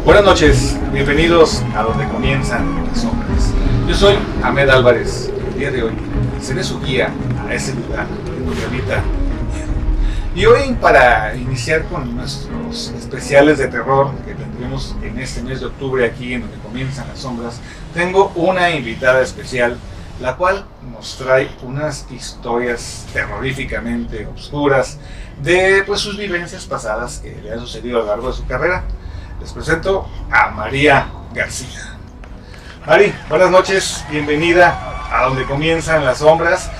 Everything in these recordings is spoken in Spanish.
Buenas noches, bienvenidos a donde comienzan las sombras. Yo soy Ahmed Álvarez. El día de hoy seré su guía a ese lugar donde habita el miedo. Y hoy, para iniciar con nuestros especiales de terror que tendremos en este mes de octubre aquí en donde comienzan las sombras, tengo una invitada especial, la cual nos trae unas historias terroríficamente oscuras de sus vivencias pasadas que le han sucedido a lo largo de su carrera. Les presento a María García. Mari, buenas noches, bienvenida a donde comienzan las sombras.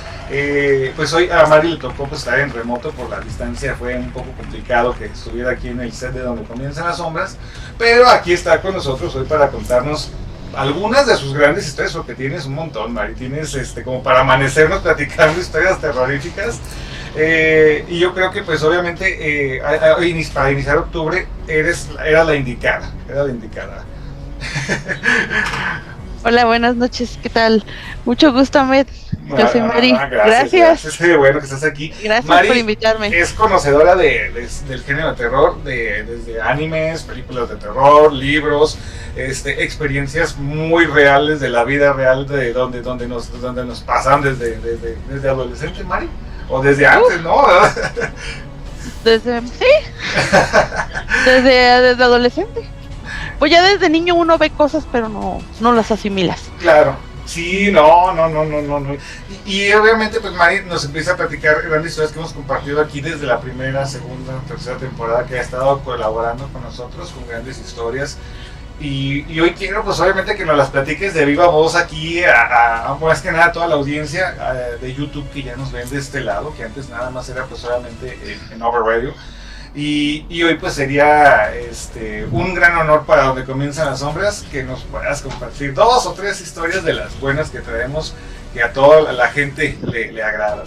Pues hoy a Mari le tocó estar en remoto por la distancia, fue un poco complicado que estuviera aquí en el set de donde comienzan las sombras, pero aquí está con nosotros hoy para contarnos algunas de sus grandes historias, porque tienes un montón, Mari, tienes como para amanecernos platicando historias terroríficas. Y yo creo que pues obviamente para iniciar octubre era la indicada. Hola, buenas noches, ¿qué tal? Mucho gusto, Ahmed. Yo soy Mari. Gracias. Qué bueno que estás aquí. Gracias Mari por invitarme. Es conocedora del género de terror, desde animes, películas de terror, libros, experiencias muy reales de la vida real de donde nos pasan desde adolescente, Mari. O desde antes, ¿no? Desde adolescente. Pues ya desde niño uno ve cosas, pero no las asimilas. Claro, sí, no. Y obviamente, pues Mari nos empieza a platicar grandes historias que hemos compartido aquí desde la primera, segunda, tercera temporada, que ha estado colaborando con nosotros con grandes historias. Y hoy quiero, pues obviamente, que nos las platiques de viva voz aquí más que nada a toda la audiencia de YouTube que ya nos ven de este lado, que antes nada más era pues solamente en Over Radio. Y hoy pues sería un gran honor para donde comienzan las sombras que nos puedas compartir 2 o 3 historias de las buenas que traemos, que a toda la gente le agradan.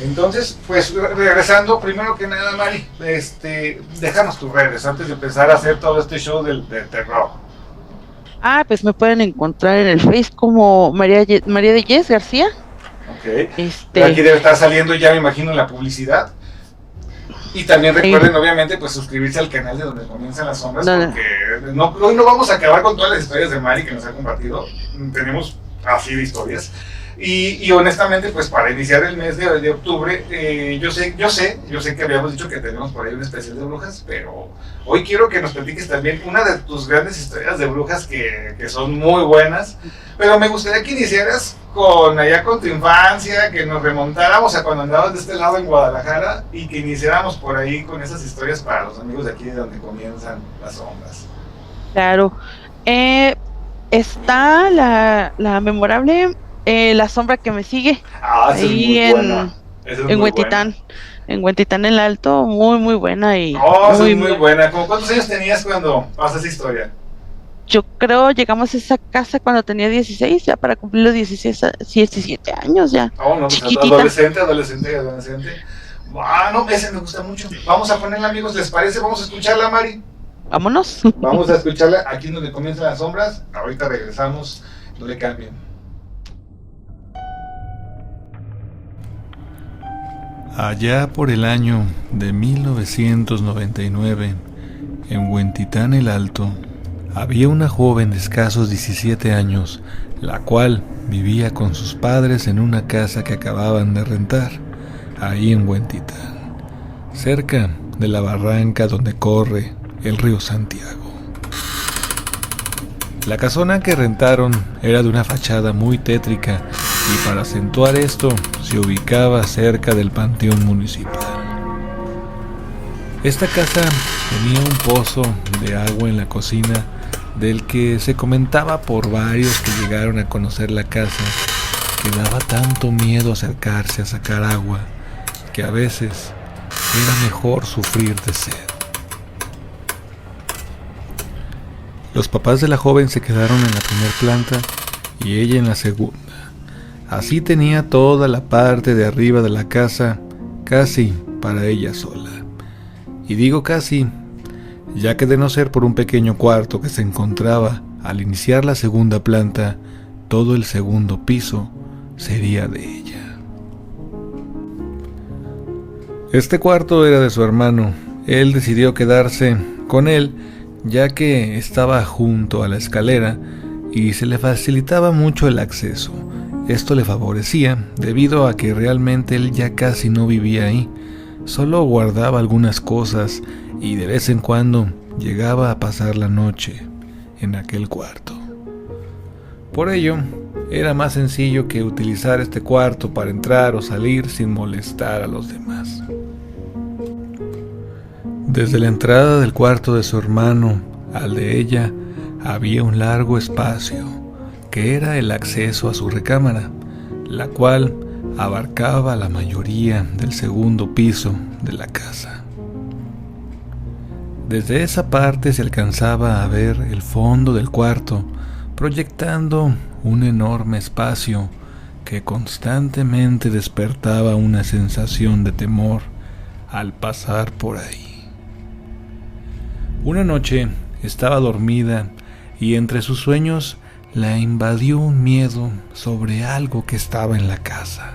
Entonces, pues regresando, primero que nada, Mari, déjanos tus redes antes de empezar a hacer todo este show del terror. Pues me pueden encontrar en el Face como María de Yes García. Ok. Aquí debe estar saliendo ya, me imagino, la publicidad. Y también recuerden, obviamente, pues suscribirse al canal de donde comienzan las sombras, porque hoy no vamos a acabar con todas las historias de Mari que nos ha compartido. Tenemos así de historias. Y honestamente, pues para iniciar el mes de octubre, yo sé que habíamos dicho que tenemos por ahí un especial de brujas, pero hoy quiero que nos platiques también una de tus grandes historias de brujas que son muy buenas, pero me gustaría que iniciaras con tu infancia, que nos remontáramos a cuando andabas de este lado en Guadalajara y que iniciáramos por ahí con esas historias para los amigos de aquí de donde comienzan las sombras. Claro, está la memorable La sombra que me sigue. Ahí en Huentitán. En Huentitán el Alto, muy buena y muy buena. ¿Cómo cuántos años tenías cuando pasó esa historia? Yo creo llegamos a esa casa cuando tenía 16, ya para cumplir los 17 años ya. No, chiquitita. Adolescente. No, ese me gusta mucho. Vamos a ponerla, amigos, ¿les parece? Vamos a escucharla, Mari. Vámonos. Vamos a escucharla aquí en donde comienzan las sombras. Ahorita regresamos, no le cambien. Allá por el año de 1999, en Huentitán el Alto, había una joven de escasos 17 años, la cual vivía con sus padres en una casa que acababan de rentar, ahí en Huentitán, cerca de la barranca donde corre el río Santiago. La casona que rentaron era de una fachada muy tétrica y para acentuar esto se ubicaba cerca del panteón municipal. Esta casa tenía un pozo de agua en la cocina del que se comentaba por varios que llegaron a conocer la casa que daba tanto miedo acercarse a sacar agua que a veces era mejor sufrir de sed. Los papás de la joven se quedaron en la primera planta y ella en la segunda. Así tenía toda la parte de arriba de la casa casi para ella sola. Y digo casi, ya que de no ser por un pequeño cuarto que se encontraba al iniciar la segunda planta, todo el segundo piso sería de ella. Este cuarto era de su hermano. Él decidió quedarse con él, ya que estaba junto a la escalera y se le facilitaba mucho el acceso. Esto le favorecía debido a que realmente él ya casi no vivía ahí, solo guardaba algunas cosas y de vez en cuando llegaba a pasar la noche en aquel cuarto. Por ello, era más sencillo que utilizar este cuarto para entrar o salir sin molestar a los demás. Desde la entrada del cuarto de su hermano al de ella había un largo espacio que era el acceso a su recámara, la cual abarcaba la mayoría del segundo piso de la casa. Desde esa parte se alcanzaba a ver el fondo del cuarto, proyectando un enorme espacio que constantemente despertaba una sensación de temor al pasar por ahí. Una noche estaba dormida y entre sus sueños la invadió un miedo sobre algo que estaba en la casa,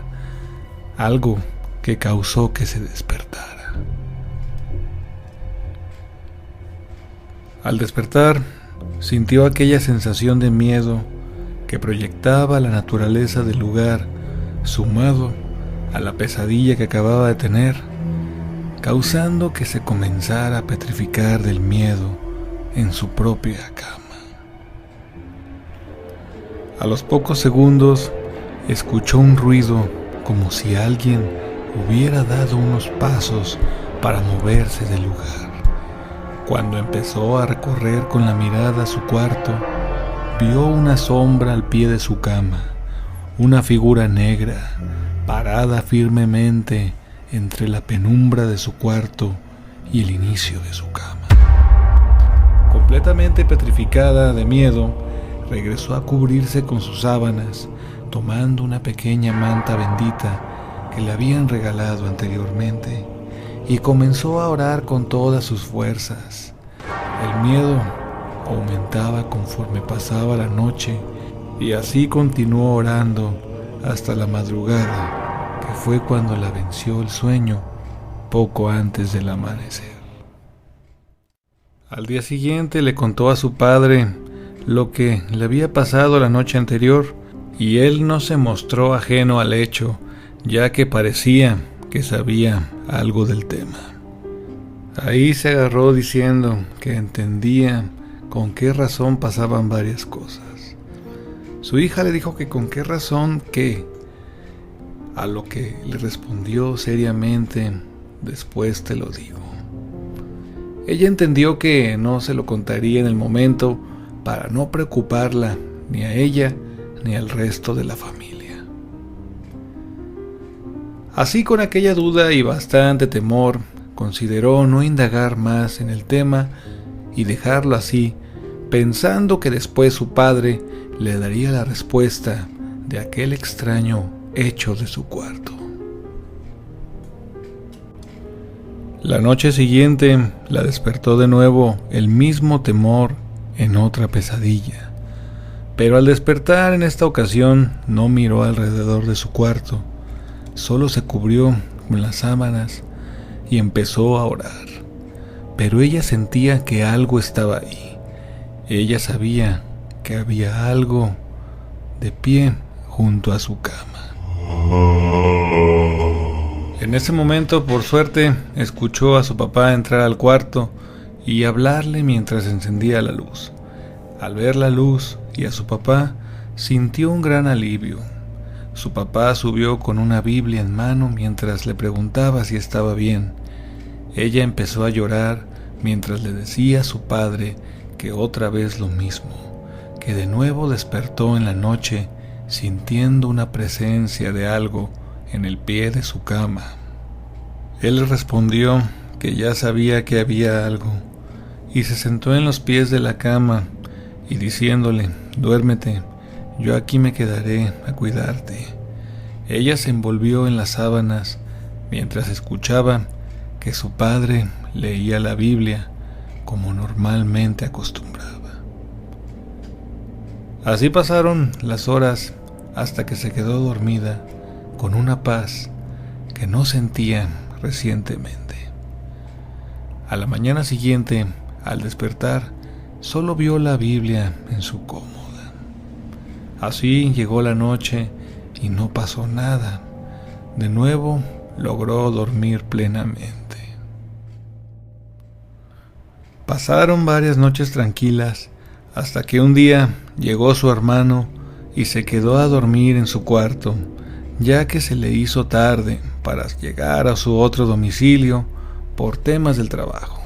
algo que causó que se despertara. Al despertar, sintió aquella sensación de miedo que proyectaba la naturaleza del lugar, sumado a la pesadilla que acababa de tener, causando que se comenzara a petrificar del miedo en su propia cama. A los pocos segundos, escuchó un ruido como si alguien hubiera dado unos pasos para moverse del lugar. Cuando empezó a recorrer con la mirada su cuarto, vio una sombra al pie de su cama, una figura negra, parada firmemente entre la penumbra de su cuarto y el inicio de su cama. Completamente petrificada de miedo, regresó a cubrirse con sus sábanas, tomando una pequeña manta bendita que le habían regalado anteriormente, y comenzó a orar con todas sus fuerzas. El miedo aumentaba conforme pasaba la noche, y así continuó orando hasta la madrugada, que fue cuando la venció el sueño poco antes del amanecer. Al día siguiente le contó a su padre lo que le había pasado la noche anterior, y él no se mostró ajeno al hecho, ya que parecía que sabía algo del tema. Ahí se agarró diciendo que entendía con qué razón pasaban varias cosas. Su hija le dijo que con qué razón qué, a lo que le respondió seriamente: después te lo digo. Ella entendió que no se lo contaría en el momento para no preocuparla ni a ella ni al resto de la familia. Así, con aquella duda y bastante temor, consideró no indagar más en el tema y dejarlo así, pensando que después su padre le daría la respuesta de aquel extraño hecho de su cuarto. La noche siguiente la despertó de nuevo el mismo temor en otra pesadilla, pero al despertar en esta ocasión no miró alrededor de su cuarto, solo se cubrió con las sábanas y empezó a orar. Pero ella sentía que algo estaba ahí. Ella sabía que había algo de pie junto a su cama. En ese momento, por suerte, escuchó a su papá entrar al cuarto y hablarle mientras encendía la luz. Al ver la luz y a su papá, sintió un gran alivio. Su papá subió con una Biblia en mano mientras le preguntaba si estaba bien. Ella empezó a llorar mientras le decía a su padre que otra vez lo mismo, que de nuevo despertó en la noche sintiendo una presencia de algo en el pie de su cama. Él le respondió que ya sabía que había algo y se sentó en los pies de la cama y diciéndole: duérmete, yo aquí me quedaré a cuidarte. Ella se envolvió en las sábanas mientras escuchaba que su padre leía la Biblia como normalmente acostumbraba. Así pasaron las horas hasta que se quedó dormida con una paz que no sentía recientemente. A la mañana siguiente, al despertar, solo vio la Biblia en su cómoda. Así llegó la noche y no pasó nada. De nuevo logró dormir plenamente. Pasaron varias noches tranquilas hasta que un día llegó su hermano y se quedó a dormir en su cuarto, ya que se le hizo tarde para llegar a su otro domicilio por temas del trabajo.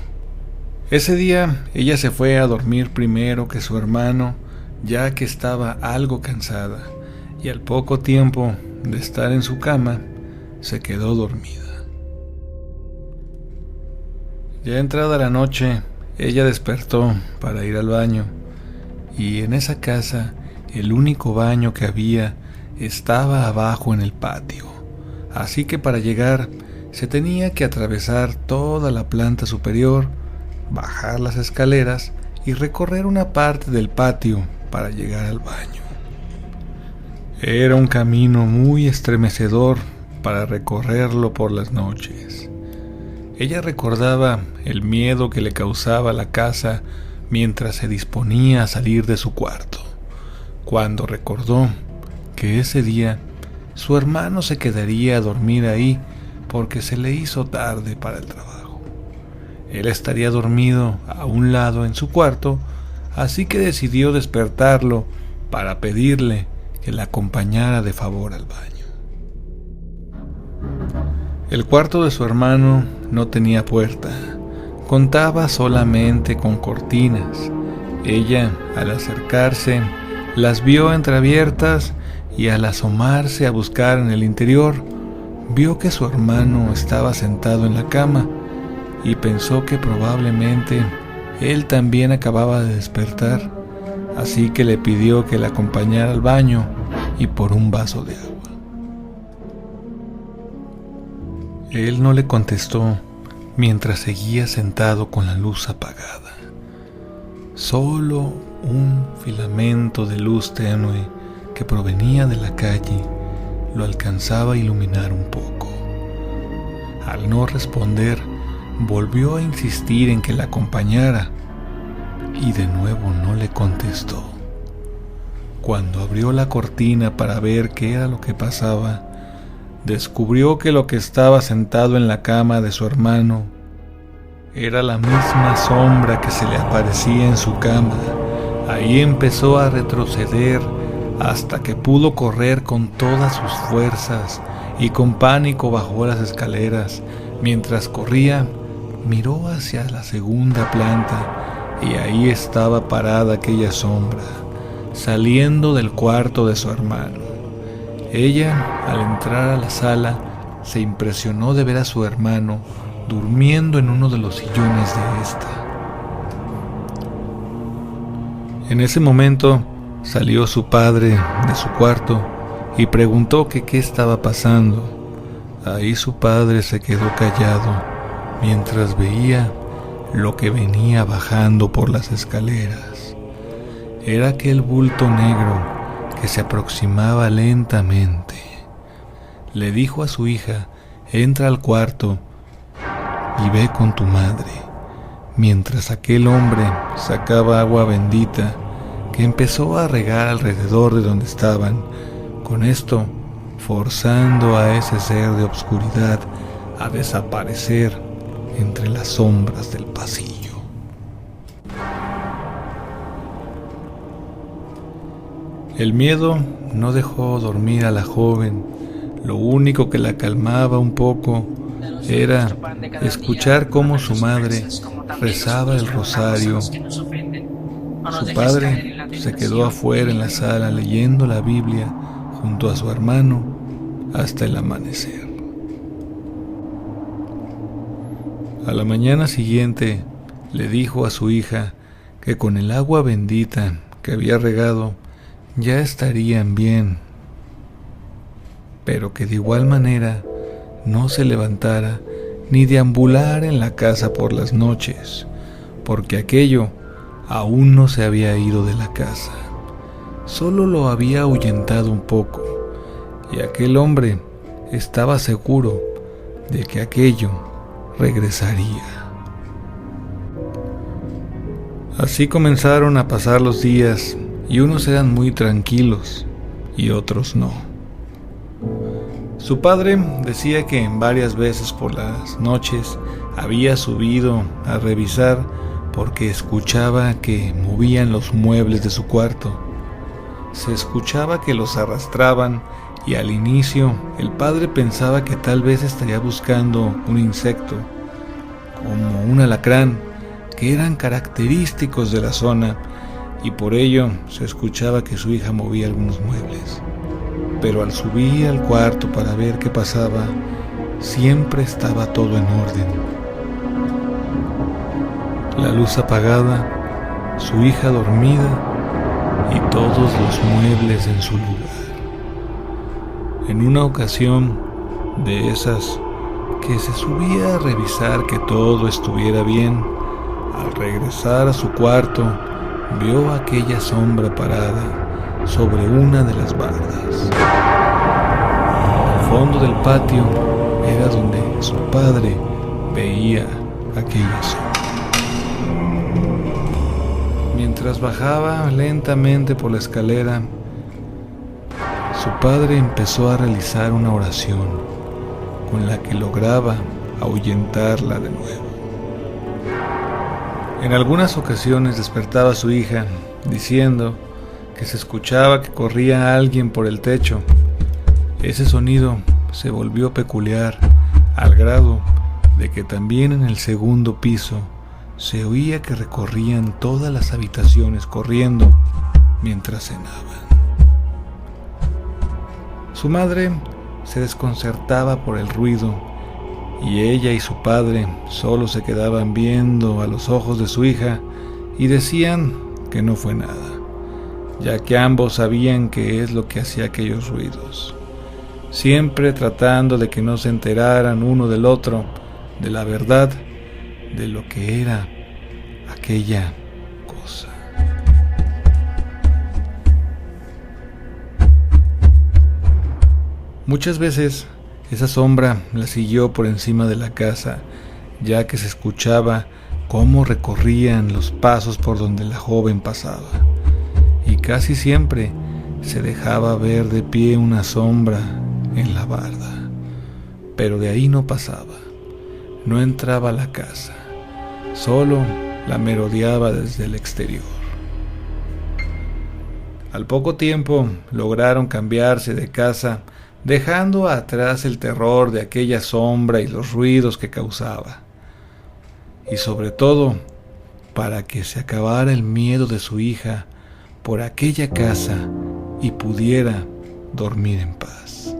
Ese día ella se fue a dormir primero que su hermano, ya que estaba algo cansada, y al poco tiempo de estar en su cama, se quedó dormida. Ya entrada la noche, ella despertó para ir al baño, y en esa casa el único baño que había estaba abajo en el patio, así que para llegar se tenía que atravesar toda la planta superior, bajar las escaleras y recorrer una parte del patio para llegar al baño. Era un camino muy estremecedor para recorrerlo por las noches. Ella recordaba el miedo que le causaba la casa mientras se disponía a salir de su cuarto, cuando recordó que ese día su hermano se quedaría a dormir ahí porque se le hizo tarde para el trabajo. Él estaría dormido a un lado en su cuarto, así que decidió despertarlo para pedirle que la acompañara de favor al baño. El cuarto de su hermano no tenía puerta, contaba solamente con cortinas. Ella, al acercarse, las vio entreabiertas y al asomarse a buscar en el interior, vio que su hermano estaba sentado en la cama y pensó que probablemente él también acababa de despertar, así que le pidió que la acompañara al baño y por un vaso de agua. Él no le contestó mientras seguía sentado con la luz apagada. Solo un filamento de luz tenue que provenía de la calle lo alcanzaba a iluminar un poco. Al no responder, volvió a insistir en que la acompañara y de nuevo no le contestó. Cuando abrió la cortina para ver qué era lo que pasaba, descubrió que lo que estaba sentado en la cama de su hermano era la misma sombra que se le aparecía en su cama. Ahí empezó a retroceder hasta que pudo correr con todas sus fuerzas y con pánico bajó las escaleras. Mientras corría, miró hacia la segunda planta y ahí estaba parada aquella sombra, saliendo del cuarto de su hermano. Ella, al entrar a la sala, se impresionó de ver a su hermano durmiendo en uno de los sillones de esta. En ese momento salió su padre de su cuarto y preguntó que qué estaba pasando. Ahí su padre se quedó callado mientras veía lo que venía bajando por las escaleras. Era aquel bulto negro que se aproximaba lentamente. Le dijo a su hija: entra al cuarto y ve con tu madre, mientras aquel hombre sacaba agua bendita que empezó a regar alrededor de donde estaban, con esto forzando a ese ser de obscuridad a desaparecer entre las sombras del pasillo. El miedo no dejó dormir a la joven. Lo único que la calmaba un poco era escuchar cómo su madre rezaba el rosario. Su padre se quedó afuera en la sala leyendo la Biblia junto a su hermano hasta el amanecer. A la mañana siguiente le dijo a su hija que con el agua bendita que había regado ya estarían bien, pero que de igual manera no se levantara ni deambulara en la casa por las noches, porque aquello aún no se había ido de la casa, solo lo había ahuyentado un poco, y aquel hombre estaba seguro de que aquello regresaría. Así comenzaron a pasar los días y unos eran muy tranquilos y otros no. Su padre decía que varias veces por las noches había subido a revisar porque escuchaba que movían los muebles de su cuarto. Se escuchaba que los arrastraban y al inicio el padre pensaba que tal vez estaría buscando un insecto, como un alacrán, que eran característicos de la zona, y por ello se escuchaba que su hija movía algunos muebles. Pero al subir al cuarto para ver qué pasaba, siempre estaba todo en orden. La luz apagada, su hija dormida y todos los muebles en su lugar. En una ocasión de esas que se subía a revisar que todo estuviera bien, al regresar a su cuarto, vio aquella sombra parada sobre una de las bardas. Al fondo del patio era donde su padre veía aquella sombra. Mientras bajaba lentamente por la escalera, su padre empezó a realizar una oración con la que lograba ahuyentarla de nuevo. En algunas ocasiones despertaba a su hija diciendo que se escuchaba que corría alguien por el techo. Ese sonido se volvió peculiar al grado de que también en el segundo piso se oía que recorrían todas las habitaciones corriendo mientras cenaban. Su madre se desconcertaba por el ruido y ella y su padre solo se quedaban viendo a los ojos de su hija y decían que no fue nada, ya que ambos sabían qué es lo que hacía aquellos ruidos, siempre tratando de que no se enteraran uno del otro de la verdad de lo que era aquella cosa. Muchas veces esa sombra la siguió por encima de la casa, ya que se escuchaba cómo recorrían los pasos por donde la joven pasaba, y casi siempre se dejaba ver de pie una sombra en la barda, pero de ahí no pasaba, no entraba a la casa, solo la merodeaba desde el exterior. Al poco tiempo lograron cambiarse de casa, dejando atrás el terror de aquella sombra y los ruidos que causaba. Y sobre todo, para que se acabara el miedo de su hija por aquella casa y pudiera dormir en paz.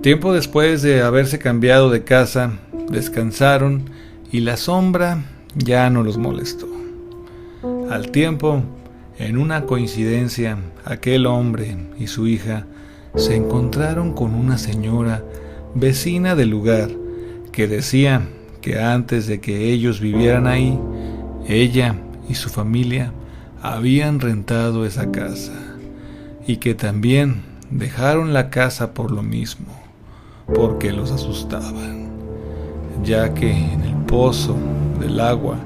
Tiempo después de haberse cambiado de casa, descansaron y la sombra ya no los molestó. Al tiempo, en una coincidencia, aquel hombre y su hija se encontraron con una señora vecina del lugar que decía que antes de que ellos vivieran ahí, ella y su familia habían rentado esa casa y que también dejaron la casa por lo mismo, porque los asustaban, ya que en el pozo del agua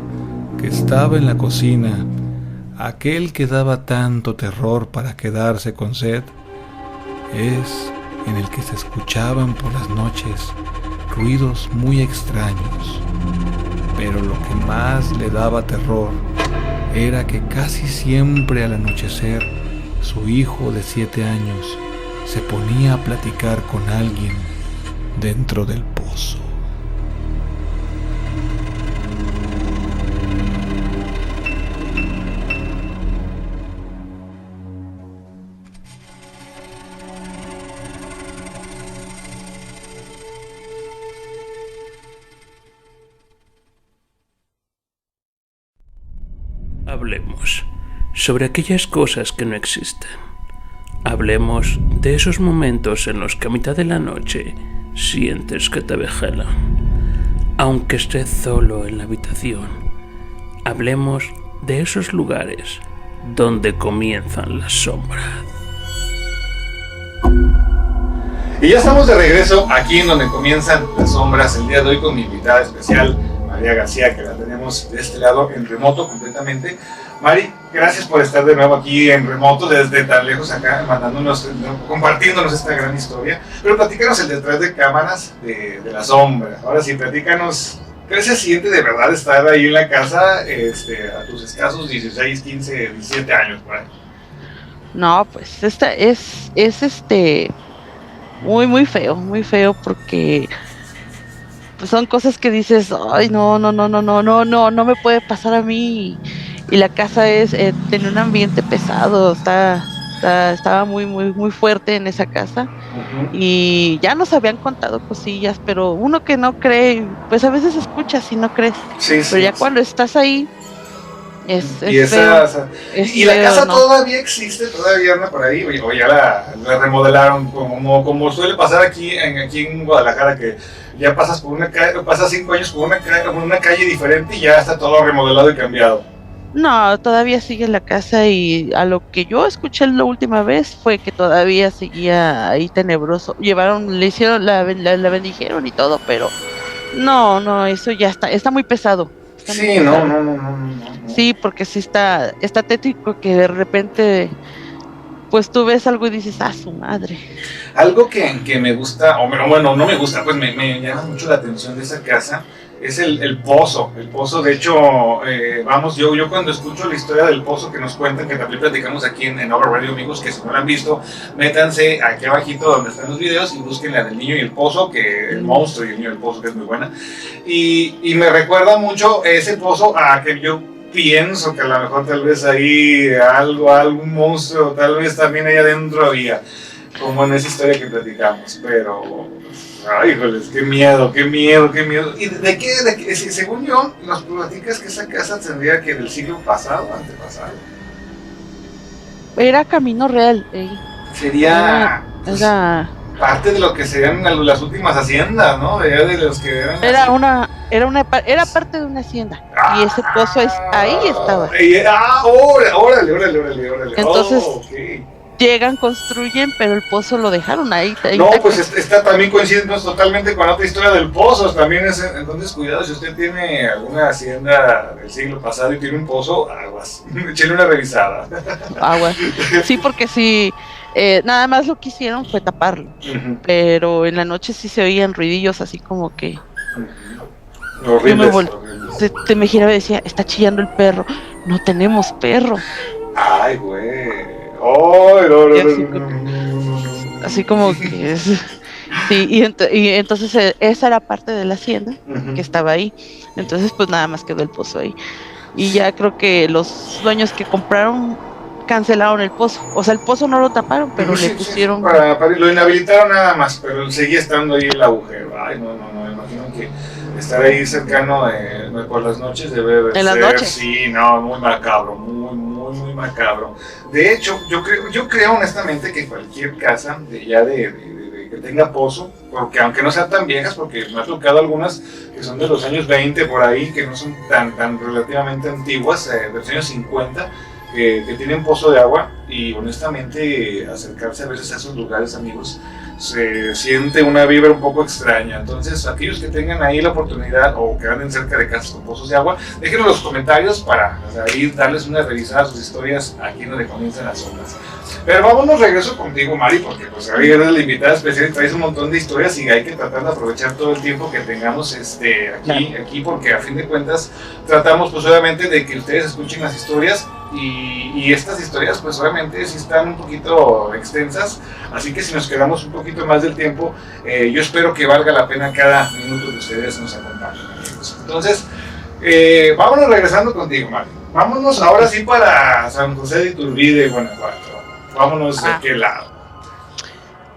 que estaba en la cocina, aquel que daba tanto terror para quedarse con sed, es en el que se escuchaban por las noches ruidos muy extraños, pero lo que más le daba terror era que casi siempre al anochecer su hijo de 7 años se ponía a platicar con alguien dentro del pozo. Hablemos sobre aquellas cosas que no existen. Hablemos de esos momentos en los que a mitad de la noche sientes que te vejelan, aunque estés solo en la habitación. Hablemos de esos lugares donde comienzan las sombras. Y ya estamos de regreso aquí en donde comienzan las sombras, el día de hoy con mi invitada especial, María García, que la tenemos de este lado en remoto completamente. Mari, gracias por estar de nuevo aquí en remoto, desde tan lejos acá, compartiéndonos esta gran historia. Pero platícanos el detrás de cámaras de La Sombra. Ahora sí, platícanos, ¿qué se siente de verdad estar ahí en la casa a tus escasos 16, 15, 17 años por ahí? No, pues esta es muy feo porque pues son cosas que dices, ay, no me puede pasar a mí. Y la casa tenía un ambiente pesado, estaba muy fuerte en esa casa. Y ya nos habían contado cosillas, pero uno que no cree, pues a veces escuchas y no crees. Sí, pero ya cuando estás ahí, es feo. ¿Y la casa todavía existe? ¿Todavía anda por ahí? ¿O ya la remodelaron? Como suele pasar aquí en Guadalajara, que ya pasas 5 años por una calle diferente y ya está todo remodelado y cambiado. No, todavía sigue la casa, y a lo que yo escuché la última vez fue que todavía seguía ahí tenebroso. Le hicieron, la bendijeron y todo, pero no, eso ya está muy pesado. Sí, no. Sí, porque sí está tétrico que de repente pues tú ves algo y dices, su madre. Algo que me gusta, bueno, no me gusta, pues me llama mucho la atención de esa casa, es el pozo. El pozo, de hecho, yo cuando escucho la historia del pozo que nos cuentan, que también platicamos aquí en Over Radio, amigos, que si no lo han visto, métanse aquí abajito donde están los videos y busquen la del niño y el pozo, que el monstruo y el niño y el pozo, que es muy buena. Y me recuerda mucho ese pozo a que yo pienso que a lo mejor tal vez ahí algún monstruo, tal vez también ahí adentro había, como en esa historia que platicamos, pero... Ay, híjoles, qué miedo. ¿Y de qué? Según yo, nos platicas que esa casa tendría que del siglo pasado, antepasado. Era Camino Real. Sería Era parte de lo que serían las últimas haciendas, ¿no? De los que eran. Era parte de una hacienda. Y ese pozo ahí estaba. Órale. Entonces, Okay. Llegan, construyen, pero el pozo lo dejaron ahí. No, pues está también coincide totalmente con otra historia del pozo. También entonces cuidado, si usted tiene alguna hacienda del siglo pasado y tiene un pozo, aguas, échale una revisada. Aguas. Sí, porque si nada más lo que hicieron fue taparlo, pero en la noche sí se oían ruidillos así como que... Horribles. Te me giraba y decía, está chillando el perro. No tenemos perro. Ay, güey. Oh, no. Así como que es. Sí, y entonces esa era parte de la hacienda que estaba ahí. Entonces pues nada más quedó el pozo ahí. Y ya creo que los dueños que compraron cancelaron el pozo. O sea, el pozo no lo taparon, pero le pusieron... Lo inhabilitaron nada más, pero seguía estando ahí el agujero. Ay, no, imagino que estar ahí cercano por las noches debe ser... ¿En las noches? Sí, no, muy macabro, muy macabro. De hecho, yo creo honestamente que cualquier casa que tenga pozo, porque aunque no sean tan viejas, porque me ha tocado algunas que son de los años 20 por ahí, que no son tan relativamente antiguas, de los años 50, que tienen pozo de agua, y honestamente acercarse a veces a esos lugares, amigos, se siente una vibra un poco extraña. Entonces, aquellos que tengan ahí la oportunidad o que anden cerca de casas con pozos de agua, déjenos los comentarios para ir darles una revisada a sus historias aquí donde comienzan las ondas. Pero vámonos, regreso contigo, Mari, porque pues ahora eres la invitada especial y traes un montón de historias y hay que tratar de aprovechar todo el tiempo que tengamos aquí, porque a fin de cuentas tratamos pues obviamente de que ustedes escuchen las historias y estas historias pues obviamente sí están un poquito extensas, así que si nos quedamos un poquito más del tiempo, yo espero que valga la pena cada minuto que ustedes nos acompañen. Entonces, vámonos regresando contigo, Mari. Vámonos ahora sí para San José de Iturbide, Guanajuato. Vámonos de qué lado.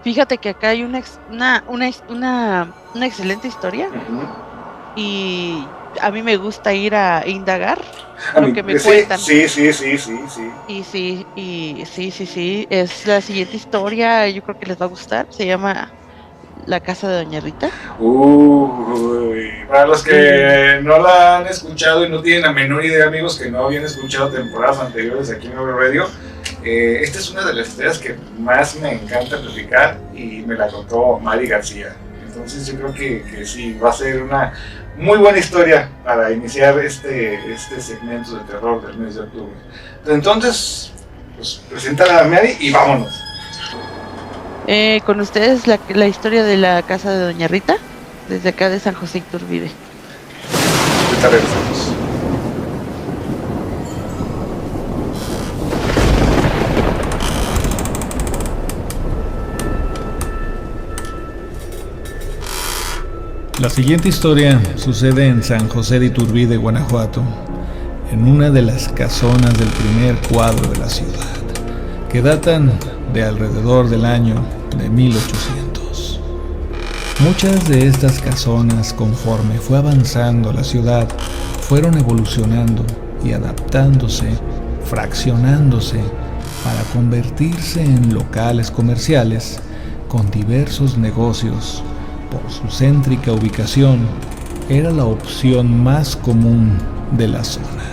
Fíjate que acá hay una excelente historia, y a mí me gusta ir a indagar lo que me cuentan. Sí. Y sí, es la siguiente historia, yo creo que les va a gustar, se llama La Casa de Doña Rita. Para los que no la han escuchado y no tienen la menor idea, amigos, que no habían escuchado temporadas anteriores aquí en Over Radio, esta es una de las historias que más me encanta platicar y me la contó Mari García. Entonces yo creo que sí, va a ser Muy buena historia para iniciar este segmento de terror del mes de octubre. Entonces, pues preséntala a Mary y vámonos. Con ustedes la historia de la casa de Doña Rita, desde acá de San José Iturbide. Ahorita regresamos. La siguiente historia sucede en San José de Iturbide, Guanajuato, en una de las casonas del primer cuadro de la ciudad, que datan de alrededor del año de 1800. Muchas de estas casonas, conforme fue avanzando la ciudad, fueron evolucionando y adaptándose, fraccionándose, para convertirse en locales comerciales con diversos negocios. Por su céntrica ubicación, era la opción más común de la zona.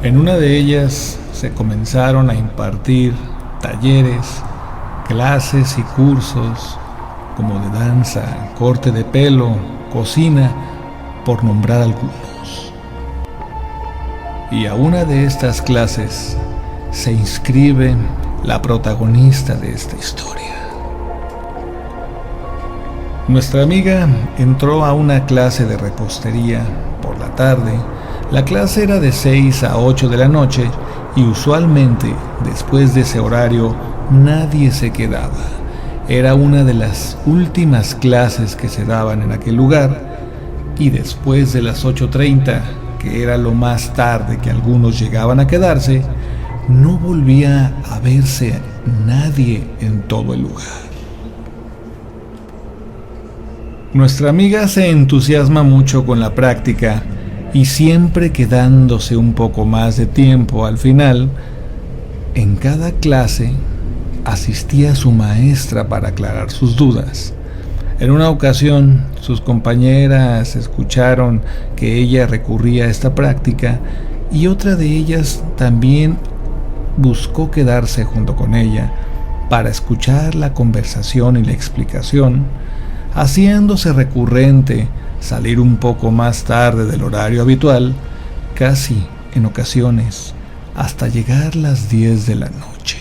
En una de ellas se comenzaron a impartir talleres, clases y cursos como de danza, corte de pelo, cocina, por nombrar algunos. Y a una de estas clases se inscribe la protagonista de esta historia. Nuestra amiga entró a una clase de repostería por la tarde. La clase era de 6 a 8 de la noche y usualmente después de ese horario nadie se quedaba. Era una de las últimas clases que se daban en aquel lugar y después de las 8:30, que era lo más tarde que algunos llegaban a quedarse, no volvía a verse nadie en todo el lugar. Nuestra amiga se entusiasma mucho con la práctica y siempre quedándose un poco más de tiempo al final. En cada clase asistía su maestra para aclarar sus dudas. En una ocasión, sus compañeras escucharon que ella recurría a esta práctica y otra de ellas también buscó quedarse junto con ella para escuchar la conversación y la explicación, haciéndose recurrente salir un poco más tarde del horario habitual, casi en ocasiones hasta llegar las 10 de la noche.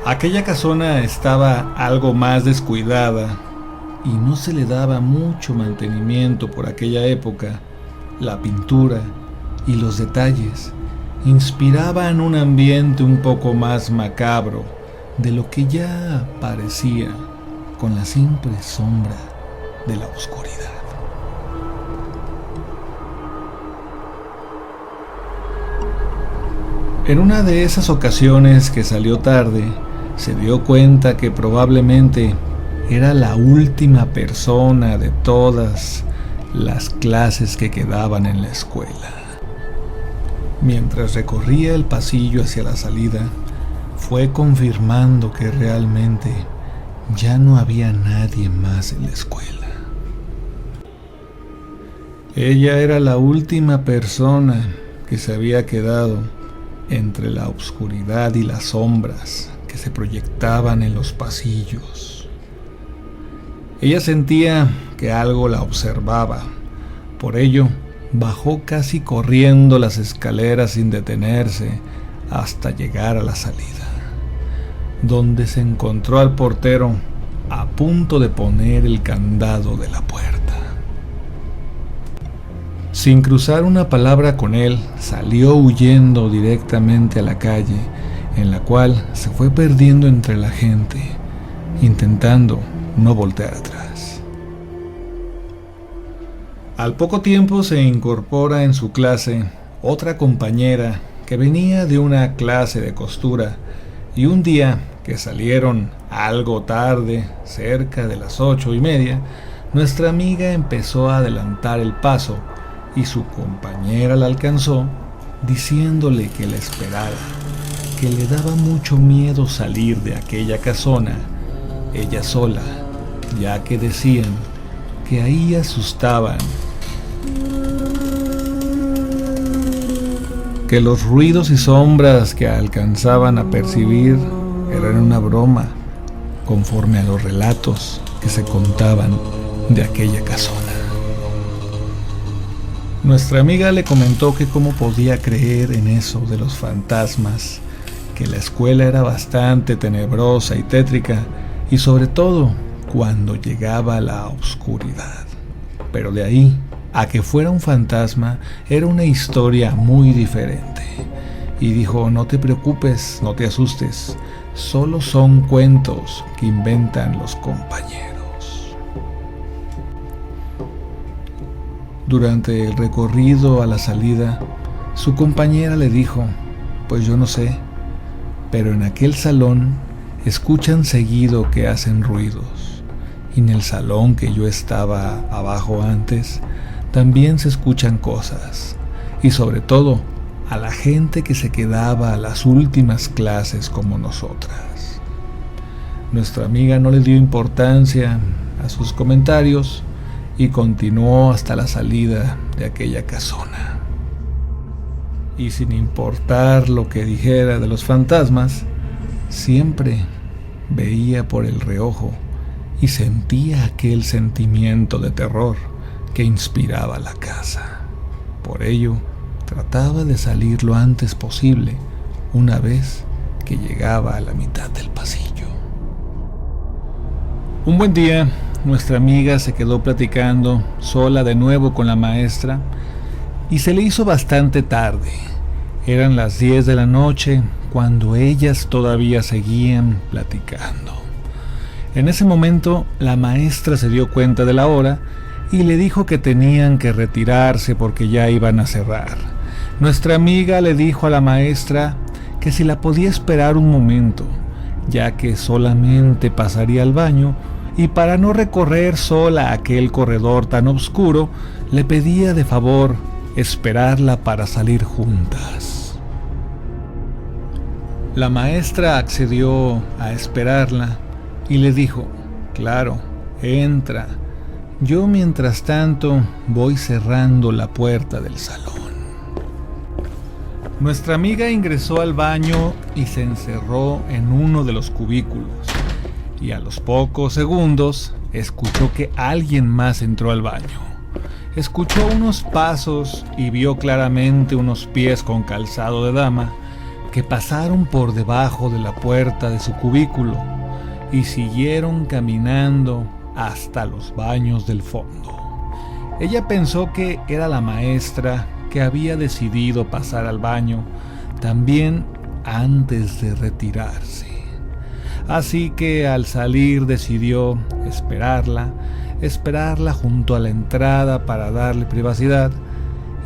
Aquella casona estaba algo más descuidada y no se le daba mucho mantenimiento por aquella época. La pintura y los detalles inspiraban un ambiente un poco más macabro de lo que ya parecía con la simple sombra de la oscuridad. En una de esas ocasiones que salió tarde, se dio cuenta que probablemente era la última persona de todas las clases que quedaban en la escuela. Mientras recorría el pasillo hacia la salida, fue confirmando que realmente ya no había nadie más en la escuela. Ella era la última persona que se había quedado entre la oscuridad y las sombras que se proyectaban en los pasillos. Ella sentía que algo la observaba, por ello bajó casi corriendo las escaleras sin detenerse hasta llegar a la salida, donde se encontró al portero a punto de poner el candado de la puerta. Sin cruzar una palabra con él, salió huyendo directamente a la calle, en la cual se fue perdiendo entre la gente, intentando no voltear atrás. Al poco tiempo se incorpora en su clase otra compañera que venía de una clase de costura, y un día que salieron algo tarde, cerca de las 8:30, nuestra amiga empezó a adelantar el paso y su compañera la alcanzó diciéndole que la esperara, que le daba mucho miedo salir de aquella casona ella sola, ya que decían que ahí asustaban, que los ruidos y sombras que alcanzaban a percibir eran una broma, conforme a los relatos que se contaban de aquella casona. Nuestra amiga le comentó que cómo podía creer en eso de los fantasmas, que la escuela era bastante tenebrosa y tétrica, y sobre todo cuando llegaba la oscuridad. Pero de ahí a que fuera un fantasma era una historia muy diferente. Y dijo: no te preocupes, no te asustes, solo son cuentos que inventan los compañeros. Durante el recorrido a la salida, su compañera le dijo: pues yo no sé, pero en aquel salón escuchan seguido que hacen ruidos, y en el salón que yo estaba abajo antes también se escuchan cosas, y sobre todo a la gente que se quedaba a las últimas clases como nosotras. Nuestra amiga no le dio importancia a sus comentarios y continuó hasta la salida de aquella casona. Y sin importar lo que dijera de los fantasmas, siempre veía por el reojo y sentía aquel sentimiento de terror que inspiraba la casa. Por ello, trataba de salir lo antes posible una vez que llegaba a la mitad del pasillo. Un buen día, nuestra amiga se quedó platicando sola de nuevo con la maestra y se le hizo bastante tarde. Eran las 10 de la noche cuando ellas todavía seguían platicando. En ese momento la maestra se dio cuenta de la hora y le dijo que tenían que retirarse porque ya iban a cerrar. Nuestra amiga le dijo a la maestra que si la podía esperar un momento, ya que solamente pasaría al baño, y para no recorrer sola aquel corredor tan oscuro, le pedía de favor esperarla para salir juntas. La maestra accedió a esperarla y le dijo: claro, entra. Yo mientras tanto voy cerrando la puerta del salón. Nuestra amiga ingresó al baño y se encerró en uno de los cubículos. Y a los pocos segundos escuchó que alguien más entró al baño. Escuchó unos pasos y vio claramente unos pies con calzado de dama que pasaron por debajo de la puerta de su cubículo y siguieron caminando hasta los baños del fondo. Ella pensó que era la maestra que había decidido pasar al baño también antes de retirarse. Así que al salir decidió esperarla junto a la entrada para darle privacidad,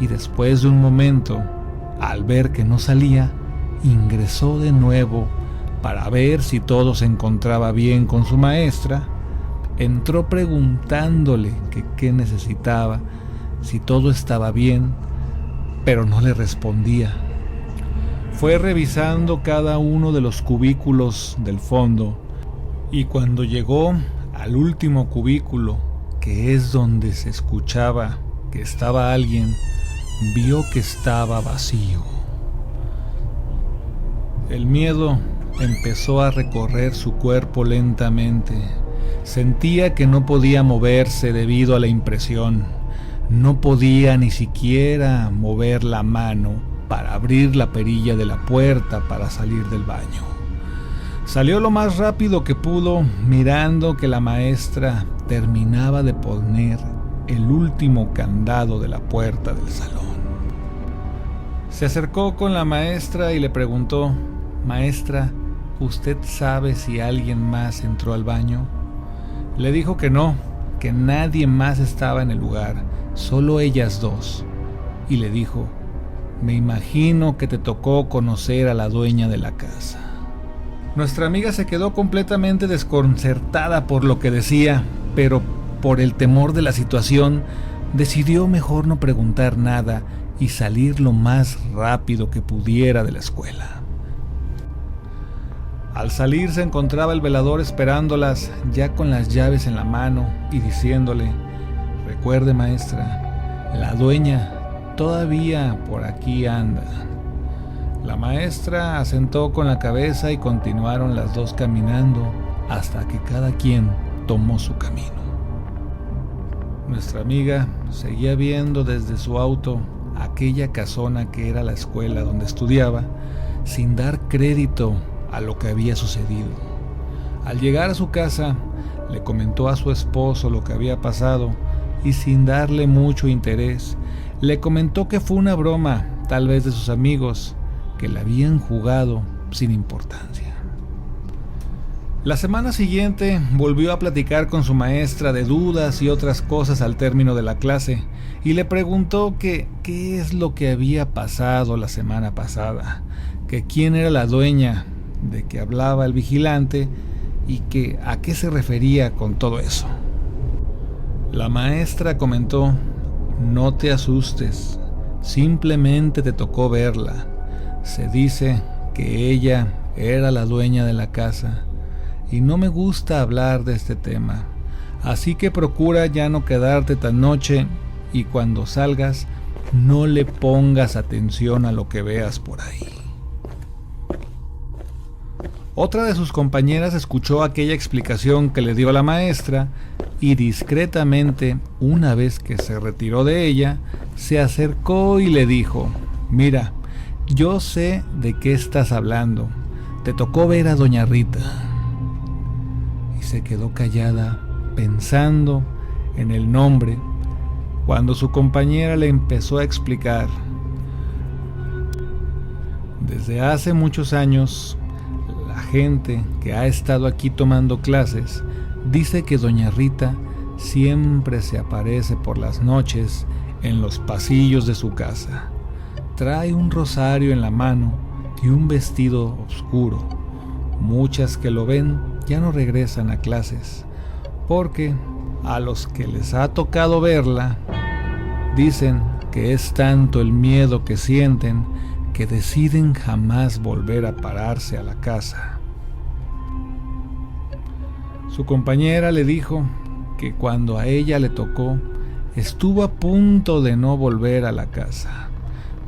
y después de un momento, al ver que no salía, ingresó de nuevo para ver si todo se encontraba bien con su maestra. Entró preguntándole que qué necesitaba, si todo estaba bien, pero no le respondía. Fue revisando cada uno de los cubículos del fondo y cuando llegó al último cubículo, que es donde se escuchaba que estaba alguien, vio que estaba vacío. El miedo empezó a recorrer su cuerpo lentamente. Sentía que no podía moverse debido a la impresión. No podía ni siquiera mover la mano para abrir la perilla de la puerta para salir del baño. Salió lo más rápido que pudo, mirando que la maestra terminaba de poner el último candado de la puerta del salón. Se acercó con la maestra y le preguntó: maestra, ¿usted sabe si alguien más entró al baño? Le dijo que no, que nadie más estaba en el lugar, solo ellas dos. Y le dijo: me imagino que te tocó conocer a la dueña de la casa. Nuestra amiga se quedó completamente desconcertada por lo que decía, pero por el temor de la situación, decidió mejor no preguntar nada y salir lo más rápido que pudiera de la escuela. Al salir se encontraba el velador esperándolas, ya con las llaves en la mano y diciéndole: recuerde, maestra, la dueña todavía por aquí anda. La maestra asentó con la cabeza y continuaron las dos caminando hasta que cada quien tomó su camino. Nuestra amiga seguía viendo desde su auto aquella casona que era la escuela donde estudiaba, sin dar crédito a lo que había sucedido. Al llegar a su casa, le comentó a su esposo lo que había pasado y, sin darle mucho interés, le comentó que fue una broma, tal vez de sus amigos, que la habían jugado sin importancia. La semana siguiente volvió a platicar con su maestra de dudas y otras cosas al término de la clase y le preguntó que qué es lo que había pasado la semana pasada, que quién era la dueña de que hablaba el vigilante y que a qué se refería con todo eso. La maestra comentó: no te asustes, simplemente te tocó verla. Se dice que ella era la dueña de la casa y no me gusta hablar de este tema, así que procura ya no quedarte tan noche y cuando salgas no le pongas atención a lo que veas por ahí. Otra de sus compañeras escuchó aquella explicación que le dio la maestra y discretamente, una vez que se retiró de ella, se acercó y le dijo: mira, yo sé de qué estás hablando, te tocó ver a doña Rita. Y se quedó callada pensando en el nombre cuando su compañera le empezó a explicar: desde hace muchos años, la gente que ha estado aquí tomando clases dice que doña Rita siempre se aparece por las noches en los pasillos de su casa. Trae un rosario en la mano y un vestido oscuro. Muchas que lo ven ya no regresan a clases, porque a los que les ha tocado verla, dicen que es tanto el miedo que sienten que deciden jamás volver a pararse a la casa. Su compañera le dijo que cuando a ella le tocó, estuvo a punto de no volver a la casa,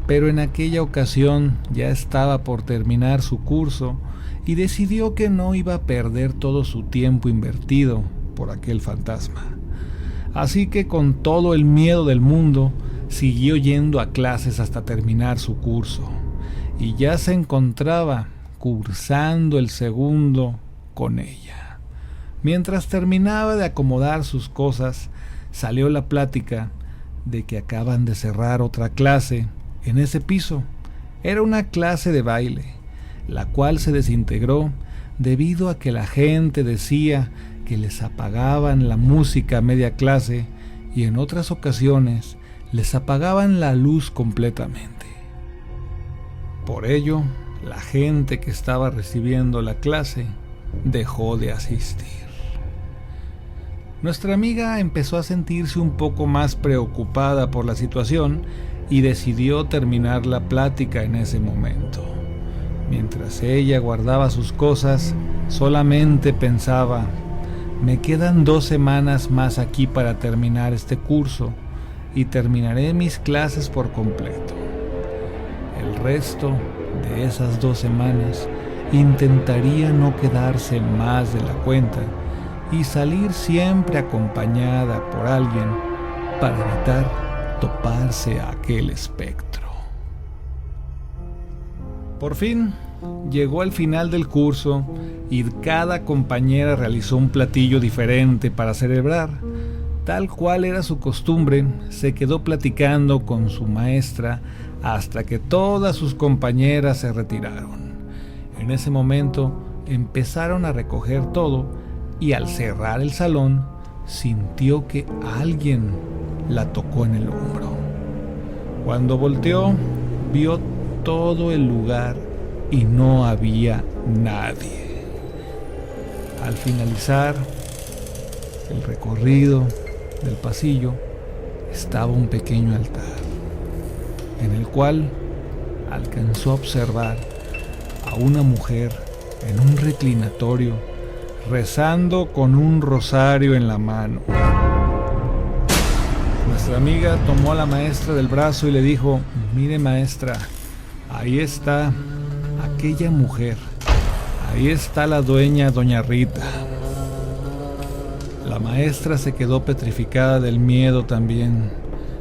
pero en aquella ocasión ya estaba por terminar su curso y decidió que no iba a perder todo su tiempo invertido por aquel fantasma. Así que con todo el miedo del mundo, siguió yendo a clases hasta terminar su curso y ya se encontraba cursando el segundo con ella. Mientras terminaba de acomodar sus cosas, salió la plática de que acaban de cerrar otra clase en ese piso. Era una clase de baile, la cual se desintegró debido a que la gente decía que les apagaban la música a media clase y en otras ocasiones les apagaban la luz completamente. Por ello, la gente que estaba recibiendo la clase dejó de asistir. Nuestra amiga empezó a sentirse un poco más preocupada por la situación y decidió terminar la plática en ese momento. Mientras ella guardaba sus cosas, solamente pensaba: me quedan 2 semanas más aquí para terminar este curso y terminaré mis clases por completo. El resto de esas 2 semanas intentaría no quedarse más de la cuenta y salir siempre acompañada por alguien para evitar toparse a aquel espectro. Por fin llegó al final del curso y cada compañera realizó un platillo diferente para celebrar. Tal cual era su costumbre, se quedó platicando con su maestra hasta que todas sus compañeras se retiraron. En ese momento empezaron a recoger todo y al cerrar el salón sintió que alguien la tocó en el hombro. Cuando volteó, vio todo el lugar y no había nadie. Al finalizar el recorrido del pasillo estaba un pequeño altar en el cual alcanzó a observar a una mujer en un reclinatorio rezando con un rosario en la mano. Nuestra amiga tomó a la maestra del brazo y le dijo: mire maestra, ahí está aquella mujer, Ahí está la dueña, doña Rita. La maestra se quedó petrificada del miedo también.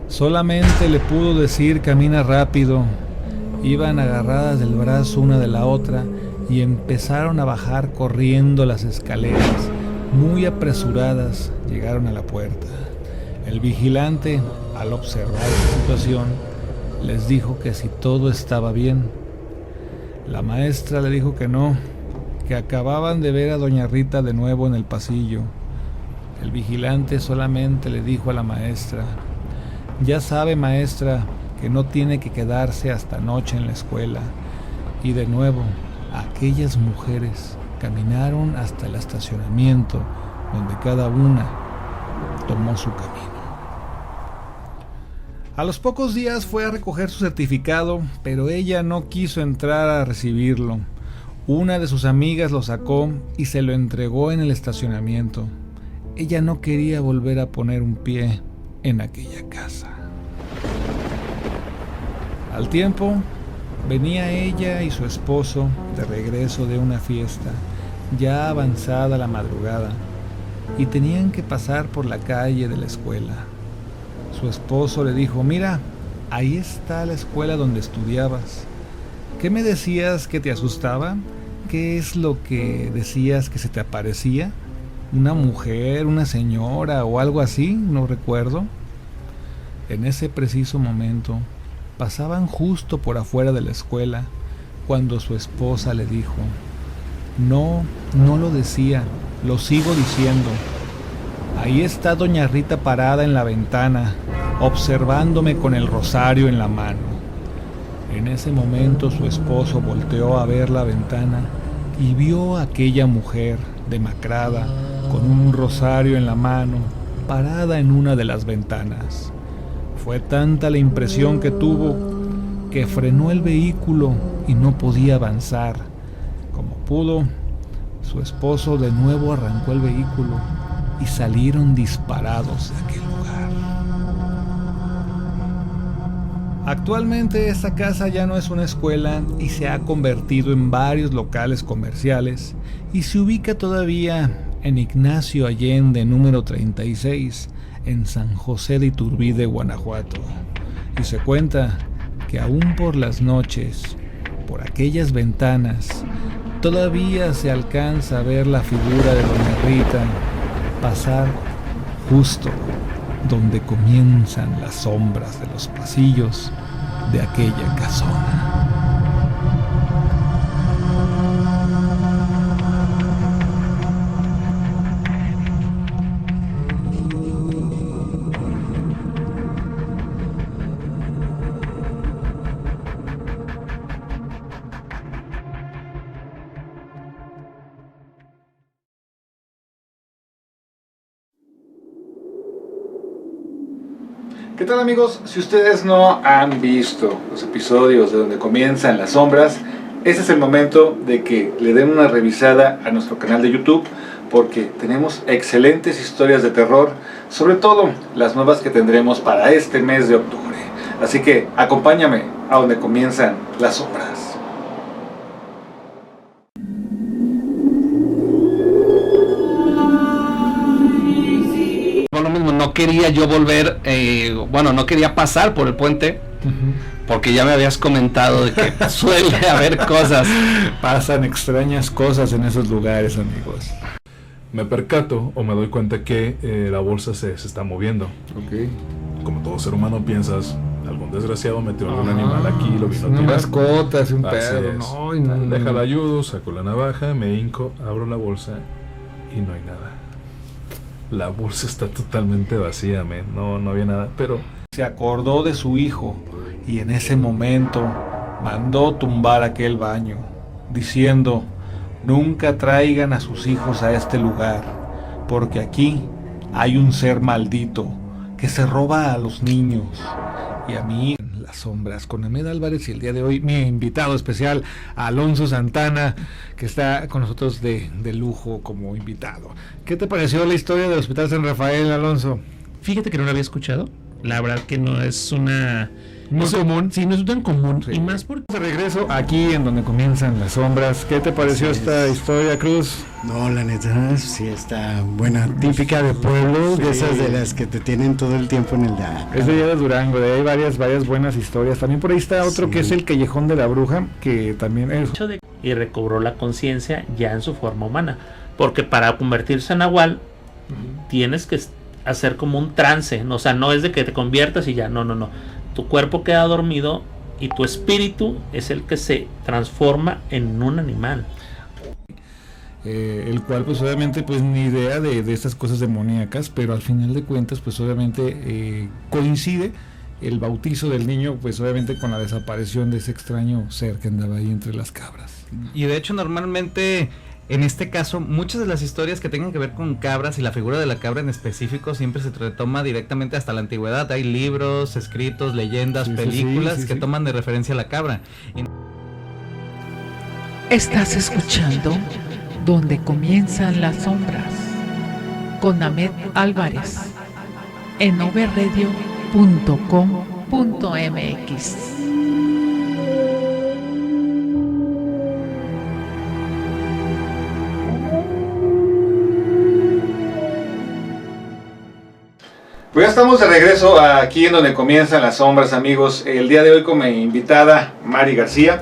Solamente le pudo decir: camina rápido. Iban agarradas del brazo una de la otra y empezaron a bajar corriendo las escaleras. Muy apresuradas llegaron a la puerta. El vigilante, al observar la situación, les dijo que si todo estaba bien. La maestra le dijo que no, que acababan de ver a doña Rita de nuevo en el pasillo. El vigilante solamente le dijo a la maestra: ya sabe, maestra, que no tiene que quedarse hasta noche en la escuela. Y de nuevo, aquellas mujeres caminaron hasta el estacionamiento, donde cada una tomó su camino. A los pocos días fue a recoger su certificado, pero ella no quiso entrar a recibirlo. Una de sus amigas lo sacó y se lo entregó en el estacionamiento. Ella no quería volver a poner un pie en aquella casa. Al tiempo, venía ella y su esposo de regreso de una fiesta, ya avanzada la madrugada, y tenían que pasar por la calle de la escuela. Su esposo le dijo: mira, ahí está la escuela donde estudiabas. ¿Qué me decías que te asustaba? ¿Qué es lo que decías que se te aparecía? ¿Una mujer, una señora o algo así? No recuerdo. En ese preciso momento, pasaban justo por afuera de la escuela cuando su esposa le dijo: no lo decía, lo sigo diciendo. Ahí está doña Rita parada en la ventana, observándome con el rosario en la mano. En ese momento su esposo volteó a ver la ventana y vio a aquella mujer demacrada, con un rosario en la mano, parada en una de las ventanas. Fue tanta la impresión que tuvo que frenó el vehículo y no podía avanzar. Como pudo, su esposo de nuevo arrancó el vehículo y salieron disparados de aquel lugar. Actualmente esta casa ya no es una escuela y se ha convertido en varios locales comerciales y se ubica todavía en Ignacio Allende número 36, en San José de Iturbide, Guanajuato. Y se cuenta que aún por las noches, por aquellas ventanas, todavía se alcanza a ver la figura de doña Rita pasar justo donde comienzan las sombras de los pasillos de aquella casona. ¿Qué tal, amigos? Si ustedes no han visto los episodios de donde comienzan las sombras, este es el momento de que le den una revisada a nuestro canal de YouTube, porque tenemos excelentes historias de terror, sobre todo las nuevas que tendremos para este mes de octubre. Así que acompáñame a donde comienzan las sombras. Lo mismo, no quería yo volver, no quería pasar por el puente, porque ya me habías comentado de que suele haber cosas. Pasan extrañas cosas en esos lugares, amigos. Me percato o me doy cuenta que la bolsa se está moviendo. Ok. Como todo ser humano piensas, algún desgraciado metió algún animal aquí, lo vino a una tomar. mascota, un Así perro. es. No. Déjala ayudo, saco la navaja, me hinco, abro la bolsa y no hay nada. La bolsa está totalmente vacía, no había nada, pero Se acordó de su hijo y en ese momento mandó tumbar aquel baño, diciendo: nunca traigan a sus hijos a este lugar, porque aquí hay un ser maldito que se roba a los niños y a mí. Las sombras con Ahmed Álvarez, y el día de hoy mi invitado especial, Alonso Santana, que está con nosotros de lujo como invitado. ¿Qué te pareció la historia del Hospital San Rafael, Alonso? Fíjate que no la había escuchado. La verdad que no es una muy común. Sí, no es tan común. Sí. Y más porque... De regreso aquí en donde comienzan las sombras. ¿Qué te pareció esta historia, Cruz? No, la neta, sí está buena, típica de pueblo, Sí. de esas de las que te tienen todo el tiempo en el da. Es de allá de Durango, de ahí hay varias buenas historias. También por ahí está otro Sí. que es el Callejón de la Bruja, que también es... Y recobró la conciencia ya en su forma humana. Porque para convertirse en Nahual, tienes que hacer como un trance. O sea, no es de que te conviertas y ya, no. Tu cuerpo queda dormido y tu espíritu es el que se transforma en un animal. el cual pues obviamente pues ni idea de estas cosas demoníacas, pero al final de cuentas pues obviamente coincide el bautizo del niño pues obviamente con la desaparición de ese extraño ser que andaba ahí entre las cabras. Y de hecho normalmente en este caso muchas de las historias que tengan que ver con cabras y la figura de la cabra en específico siempre se retoma directamente hasta la antigüedad. Hay libros, escritos, leyendas, Sí, películas sí. que toman de referencia a la cabra. Estás escuchando Donde Comienzan las Sombras con Ahmed Álvarez en overradio.com.mx. Pues ya estamos de regreso aquí en donde comienzan las sombras, amigos. El día de hoy con mi invitada Mari García,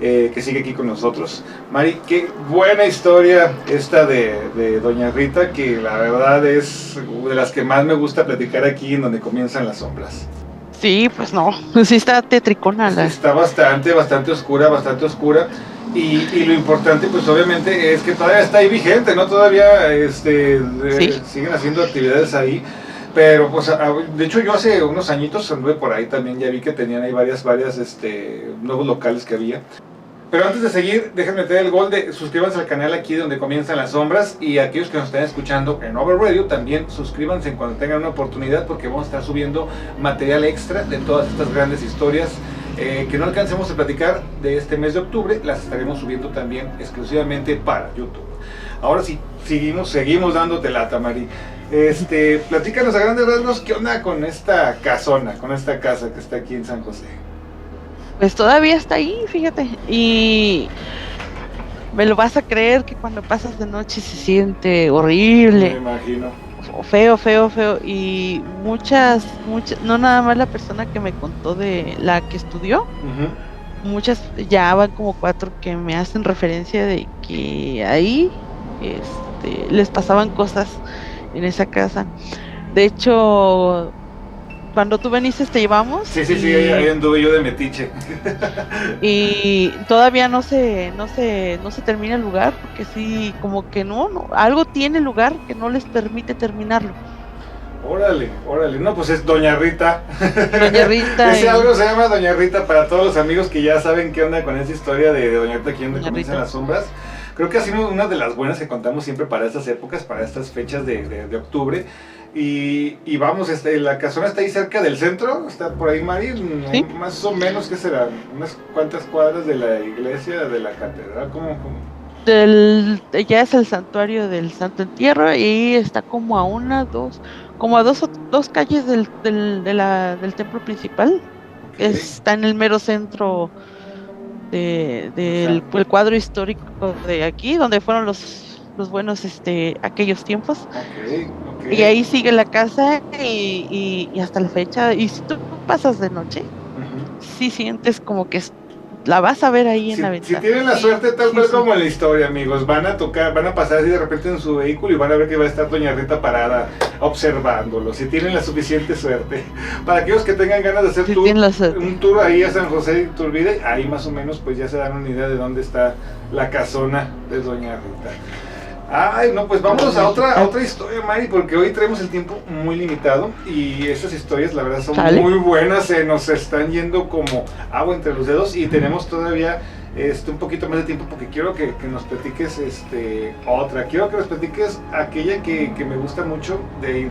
que sigue aquí con nosotros. Mari, qué buena historia esta de Doña Rita, que la verdad es de las que más me gusta platicar aquí en donde comienzan las sombras. Sí, pues no, sí está tetricona la... Está bastante oscura, y lo importante pues obviamente es que todavía está ahí vigente, ¿no? Todavía Sí. siguen haciendo actividades ahí. Pero pues de hecho yo hace unos añitos anduve por ahí también, ya vi que tenían ahí varias nuevos locales que había. Pero antes de seguir, déjenme meter el gol de suscríbanse al canal aquí donde comienzan las sombras, y aquellos que nos estén escuchando en Over Radio también suscríbanse en cuando tengan una oportunidad, porque vamos a estar subiendo material extra de todas estas grandes historias que no alcancemos a platicar de este mes de octubre. Las estaremos subiendo también exclusivamente para YouTube. Ahora sí, seguimos dándote lata, Mari. Platícanos a grandes rasgos qué onda con esta casona, con esta casa que está aquí en San José. Pues todavía está ahí, fíjate. Y me lo vas a creer que cuando pasas de noche se siente Me horrible, imagino. feo. Y muchas, no nada más la persona que me contó de la que estudió, muchas, ya van como 4 que me hacen referencia de que ahí les pasaban cosas en esa casa. De hecho, cuando tú veniste te llevamos. Sí, ahí anduve yo de metiche. Y todavía no se termina el lugar, porque sí, como que no, algo tiene el lugar que no les permite terminarlo. Órale, no, pues es Doña Rita. Doña Rita. Ese algo se llama Doña Rita, para todos los amigos que ya saben qué onda con esa historia de Doña Rita aquí donde Doña comienzan Rita. las sombras. Creo que ha sido una de las buenas que contamos siempre para estas épocas, para estas fechas de octubre. Y vamos, la casona está ahí cerca del centro, está por ahí, Mari, Sí. más o menos, ¿qué serán? Unas cuantas cuadras de la iglesia, de la catedral, ¿cómo? Ya es el santuario del Santo Entierro, y está como a dos calles del templo principal. Está en el mero centro del el cuadro histórico de aquí, donde fueron los buenos aquellos tiempos. Okay. Y ahí sigue la casa y hasta la fecha. Y si tú pasas de noche, sí sientes como que la vas a ver ahí en la ventana. Si tienen la suerte, tal cual como en la historia, amigos, van a pasar así de repente en su vehículo y van a ver que va a estar Doña Rita parada observándolo, si tienen la suficiente suerte. Para aquellos que tengan ganas de hacer un tour ahí a San José de Iturbide, ahí más o menos pues ya se dan una idea de dónde está la casona de Doña Rita. Ay, no, pues vámonos a otra historia, Mari, porque hoy traemos el tiempo muy limitado y estas historias la verdad son muy buenas, se nos están yendo como agua entre los dedos, y tenemos todavía un poquito más de tiempo porque quiero que nos platiques otra, quiero que nos platiques aquella que me gusta mucho de ahí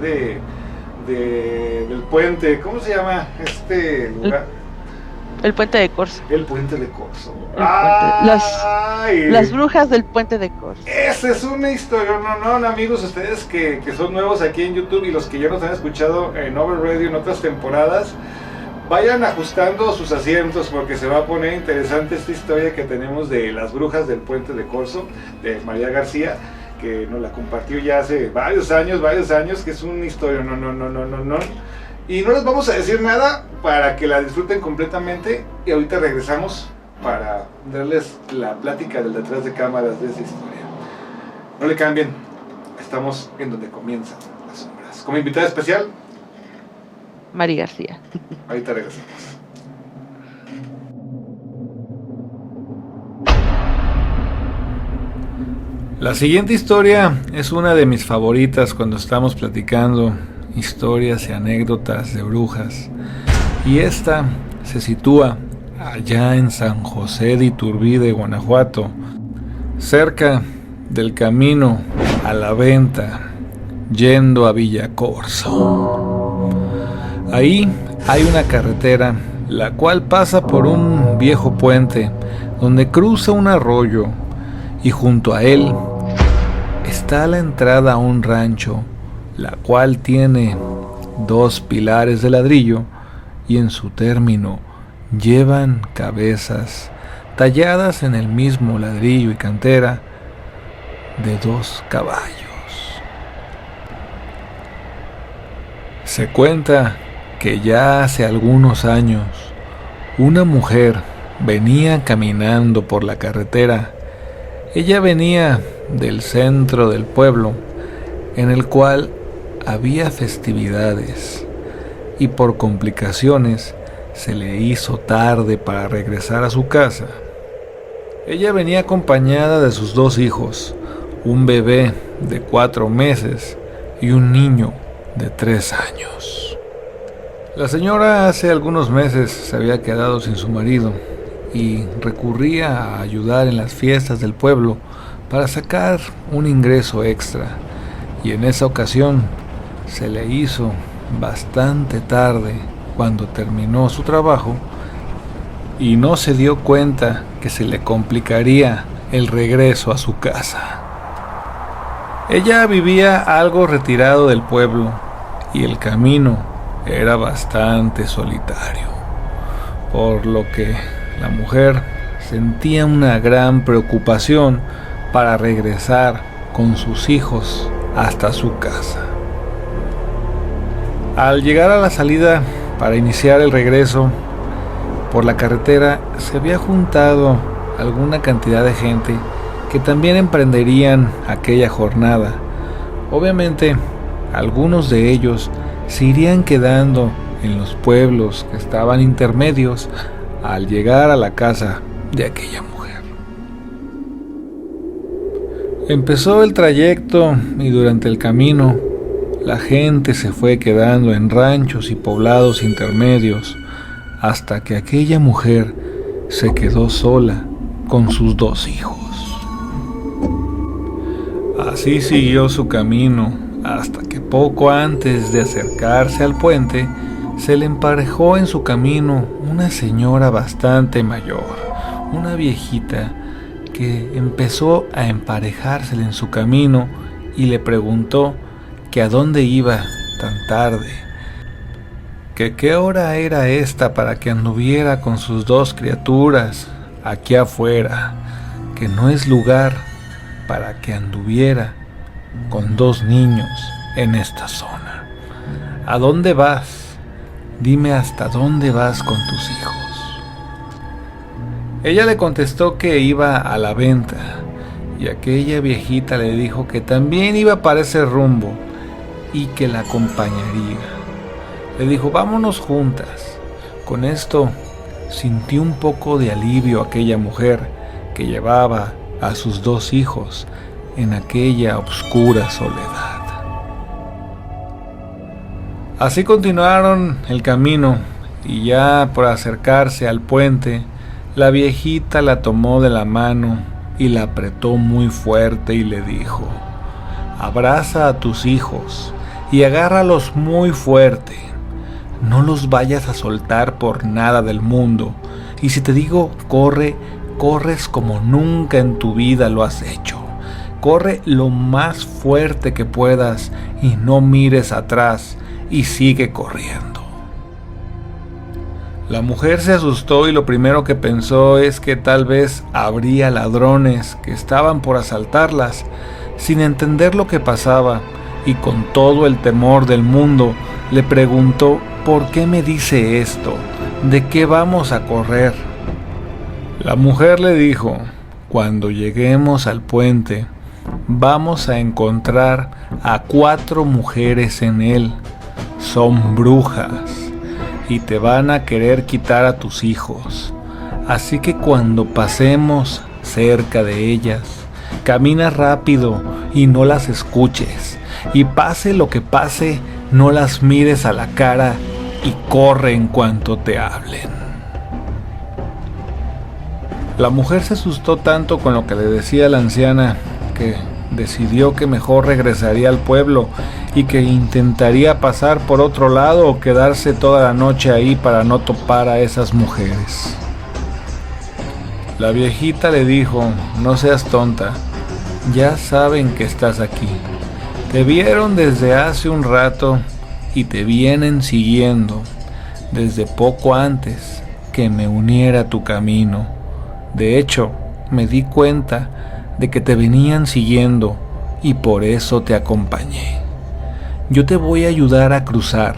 del puente. ¿Cómo se llama este lugar? El puente de Corzo. El puente de Corzo. Las brujas del puente de Corzo. Esa es una historia, no, amigos, ustedes que son nuevos aquí en YouTube y los que ya nos han escuchado en Over Radio en otras temporadas, vayan ajustando sus asientos porque se va a poner interesante esta historia que tenemos de las brujas del puente de Corzo, de María García, que nos la compartió ya hace varios años, que es una historia, no. Y no les vamos a decir nada para que la disfruten completamente, y ahorita regresamos para darles la plática del detrás de cámaras de esa historia. No le cambien, estamos en donde comienzan las sombras. Como invitada especial, María García. ahorita regresamos. La siguiente historia es una de mis favoritas cuando estamos platicando historias y anécdotas de brujas. Y esta se sitúa allá en San José de Iturbide, Guanajuato, cerca del camino a la venta, yendo a Villacorso. Ahí hay una carretera, la cual pasa por un viejo puente, donde cruza un arroyo, y junto a él está la entrada a un rancho, la cual tiene 2 pilares de ladrillo, y en su término llevan cabezas talladas en el mismo ladrillo y cantera de 2 caballos. Se cuenta que ya hace algunos años una mujer venía caminando por la carretera. Ella venía del centro del pueblo, en el cual había festividades, y por complicaciones se le hizo tarde para regresar a su casa. Ella venía acompañada de sus 2 hijos, un bebé de 4 meses y un niño de 3 años. La señora hace algunos meses se había quedado sin su marido y recurría a ayudar en las fiestas del pueblo para sacar un ingreso extra, y en esa ocasión se le hizo bastante tarde cuando terminó su trabajo y no se dio cuenta que se le complicaría el regreso a su casa. Ella vivía algo retirado del pueblo y el camino era bastante solitario, por lo que la mujer sentía una gran preocupación para regresar con sus hijos hasta su casa. Al llegar a la salida para iniciar el regreso, por la carretera se había juntado alguna cantidad de gente que también emprenderían aquella jornada. Obviamente, algunos de ellos se irían quedando en los pueblos que estaban intermedios al llegar a la casa de aquella mujer. Empezó el trayecto y durante el camino la gente se fue quedando en ranchos y poblados intermedios hasta que aquella mujer se quedó sola con sus 2 hijos. Así siguió su camino hasta que poco antes de acercarse al puente se le emparejó en su camino una señora bastante mayor, una viejita que empezó a emparejársele en su camino y le preguntó que a dónde iba tan tarde, que qué hora era esta para que anduviera con sus 2 criaturas aquí afuera, que no es lugar para que anduviera con 2 niños en esta zona. ¿A dónde vas? Dime hasta dónde vas con tus hijos. Ella le contestó que iba a la venta, y aquella viejita le dijo que también iba para ese rumbo y que la acompañaría. Le dijo, vámonos juntas. Con esto sintió un poco de alivio aquella mujer que llevaba a sus 2 hijos en aquella oscura soledad. Así continuaron el camino, y ya por acercarse al puente, la viejita la tomó de la mano y la apretó muy fuerte y le dijo, abraza a tus hijos y agárralos muy fuerte. No los vayas a soltar por nada del mundo. Y si te digo corre, corres como nunca en tu vida lo has hecho. Corre lo más fuerte que puedas y no mires atrás y sigue corriendo. La mujer se asustó y lo primero que pensó es que tal vez habría ladrones que estaban por asaltarlas. Sin entender lo que pasaba y con todo el temor del mundo, le preguntó: ¿por qué me dice esto? ¿De qué vamos a correr? La mujer le dijo: cuando lleguemos al puente, vamos a encontrar a 4 mujeres en él. Son brujas y te van a querer quitar a tus hijos. Así que cuando pasemos cerca de ellas, camina rápido y no las escuches. Y pase lo que pase, no las mires a la cara y corre en cuanto te hablen. La mujer se asustó tanto con lo que le decía la anciana que decidió que mejor regresaría al pueblo y que intentaría pasar por otro lado o quedarse toda la noche ahí para no topar a esas mujeres. La viejita le dijo: no seas tonta, ya saben que estás aquí. Te vieron desde hace un rato y te vienen siguiendo desde poco antes que me uniera a tu camino. De hecho, me di cuenta de que te venían siguiendo y por eso te acompañé. Yo te voy a ayudar a cruzar.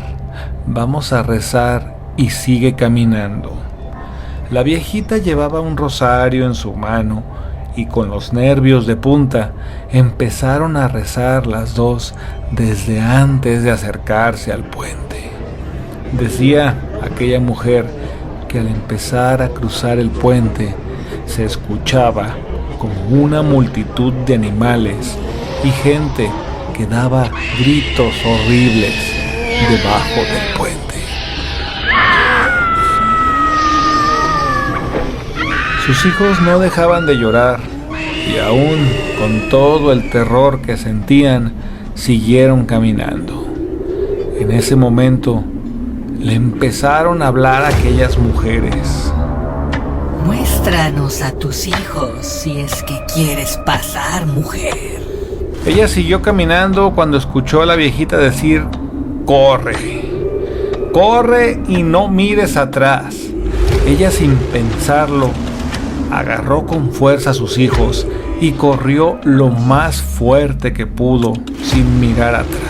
Vamos a rezar y sigue caminando. La viejita llevaba un rosario en su mano y con los nervios de punta empezaron a rezar las dos desde antes de acercarse al puente. Decía aquella mujer que al empezar a cruzar el puente se escuchaba como una multitud de animales y gente que daba gritos horribles debajo del puente. Sus hijos no dejaban de llorar y aún con todo el terror que sentían, siguieron caminando. En ese momento le empezaron a hablar a aquellas mujeres. Muéstranos a tus hijos si es que quieres pasar, mujer. Ella siguió caminando cuando escuchó a la viejita decir: corre, corre y no mires atrás. Ella, sin pensarlo, agarró con fuerza a sus hijos y corrió lo más fuerte que pudo sin mirar atrás.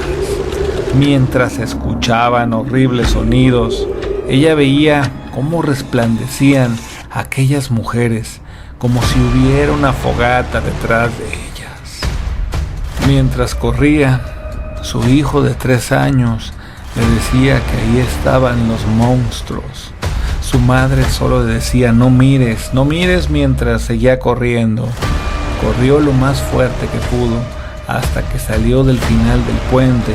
Mientras escuchaban horribles sonidos, ella veía cómo resplandecían aquellas mujeres como si hubiera una fogata detrás de ellas. Mientras corría, su hijo de 3 años le decía que ahí estaban los monstruos. Su madre solo le decía: no mires, no mires, mientras seguía corriendo. Corrió lo más fuerte que pudo hasta que salió del final del puente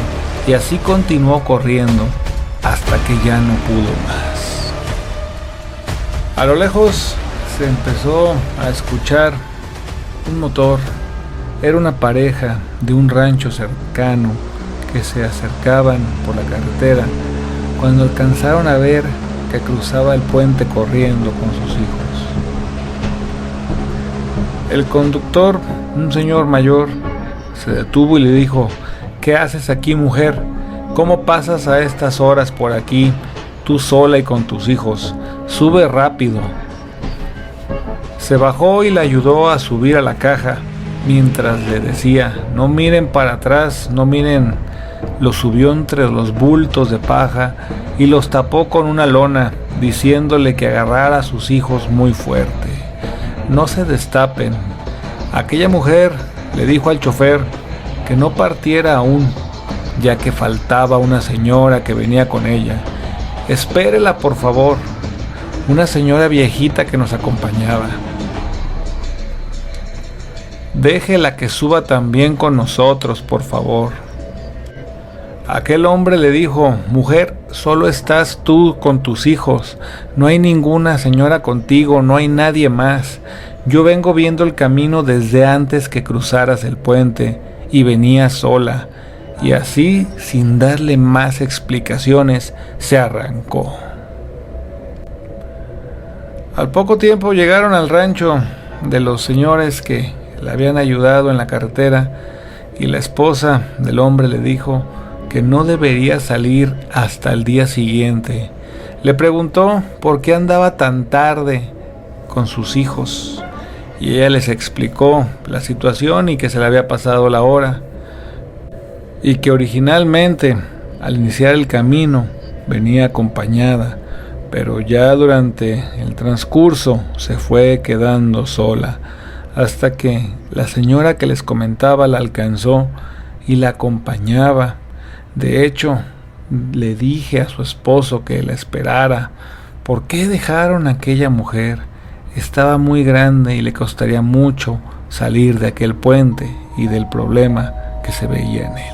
y así continuó corriendo hasta que ya no pudo más. A lo lejos se empezó a escuchar un motor. Era una pareja de un rancho cercano que se acercaban por la carretera cuando alcanzaron a ver que cruzaba el puente corriendo con sus hijos. El conductor, un señor mayor, se detuvo y le dijo: ¿qué haces aquí, mujer? ¿Cómo pasas a estas horas por aquí, tú sola y con tus hijos? Sube rápido. Se bajó y la ayudó a subir a la caja, mientras le decía: no miren para atrás, no miren. Lo subió entre los bultos de paja y los tapó con una lona, diciéndole que agarrara a sus hijos muy fuerte. No se destapen. Aquella mujer le dijo al chofer que no partiera aún, ya que faltaba una señora que venía con ella. Espérela, por favor. Una señora viejita que nos acompañaba. Déjela que suba también con nosotros, por favor. Aquel hombre le dijo: mujer, solo estás tú con tus hijos. No hay ninguna señora contigo, no hay nadie más. Yo vengo viendo el camino desde antes que cruzaras el puente y venía sola. Y así, sin darle más explicaciones, se arrancó. Al poco tiempo llegaron al rancho de los señores que le habían ayudado en la carretera y la esposa del hombre le dijo que no debería salir hasta el día siguiente. Le preguntó por qué andaba tan tarde con sus hijos y ella les explicó la situación y que se le había pasado la hora y que originalmente al iniciar el camino venía acompañada, pero ya durante el transcurso se fue quedando sola hasta que la señora que les comentaba la alcanzó y la acompañaba. De hecho, le dije a su esposo que la esperara. ¿Por qué dejaron a aquella mujer? Estaba muy grande y le costaría mucho salir de aquel puente y del problema que se veía en él.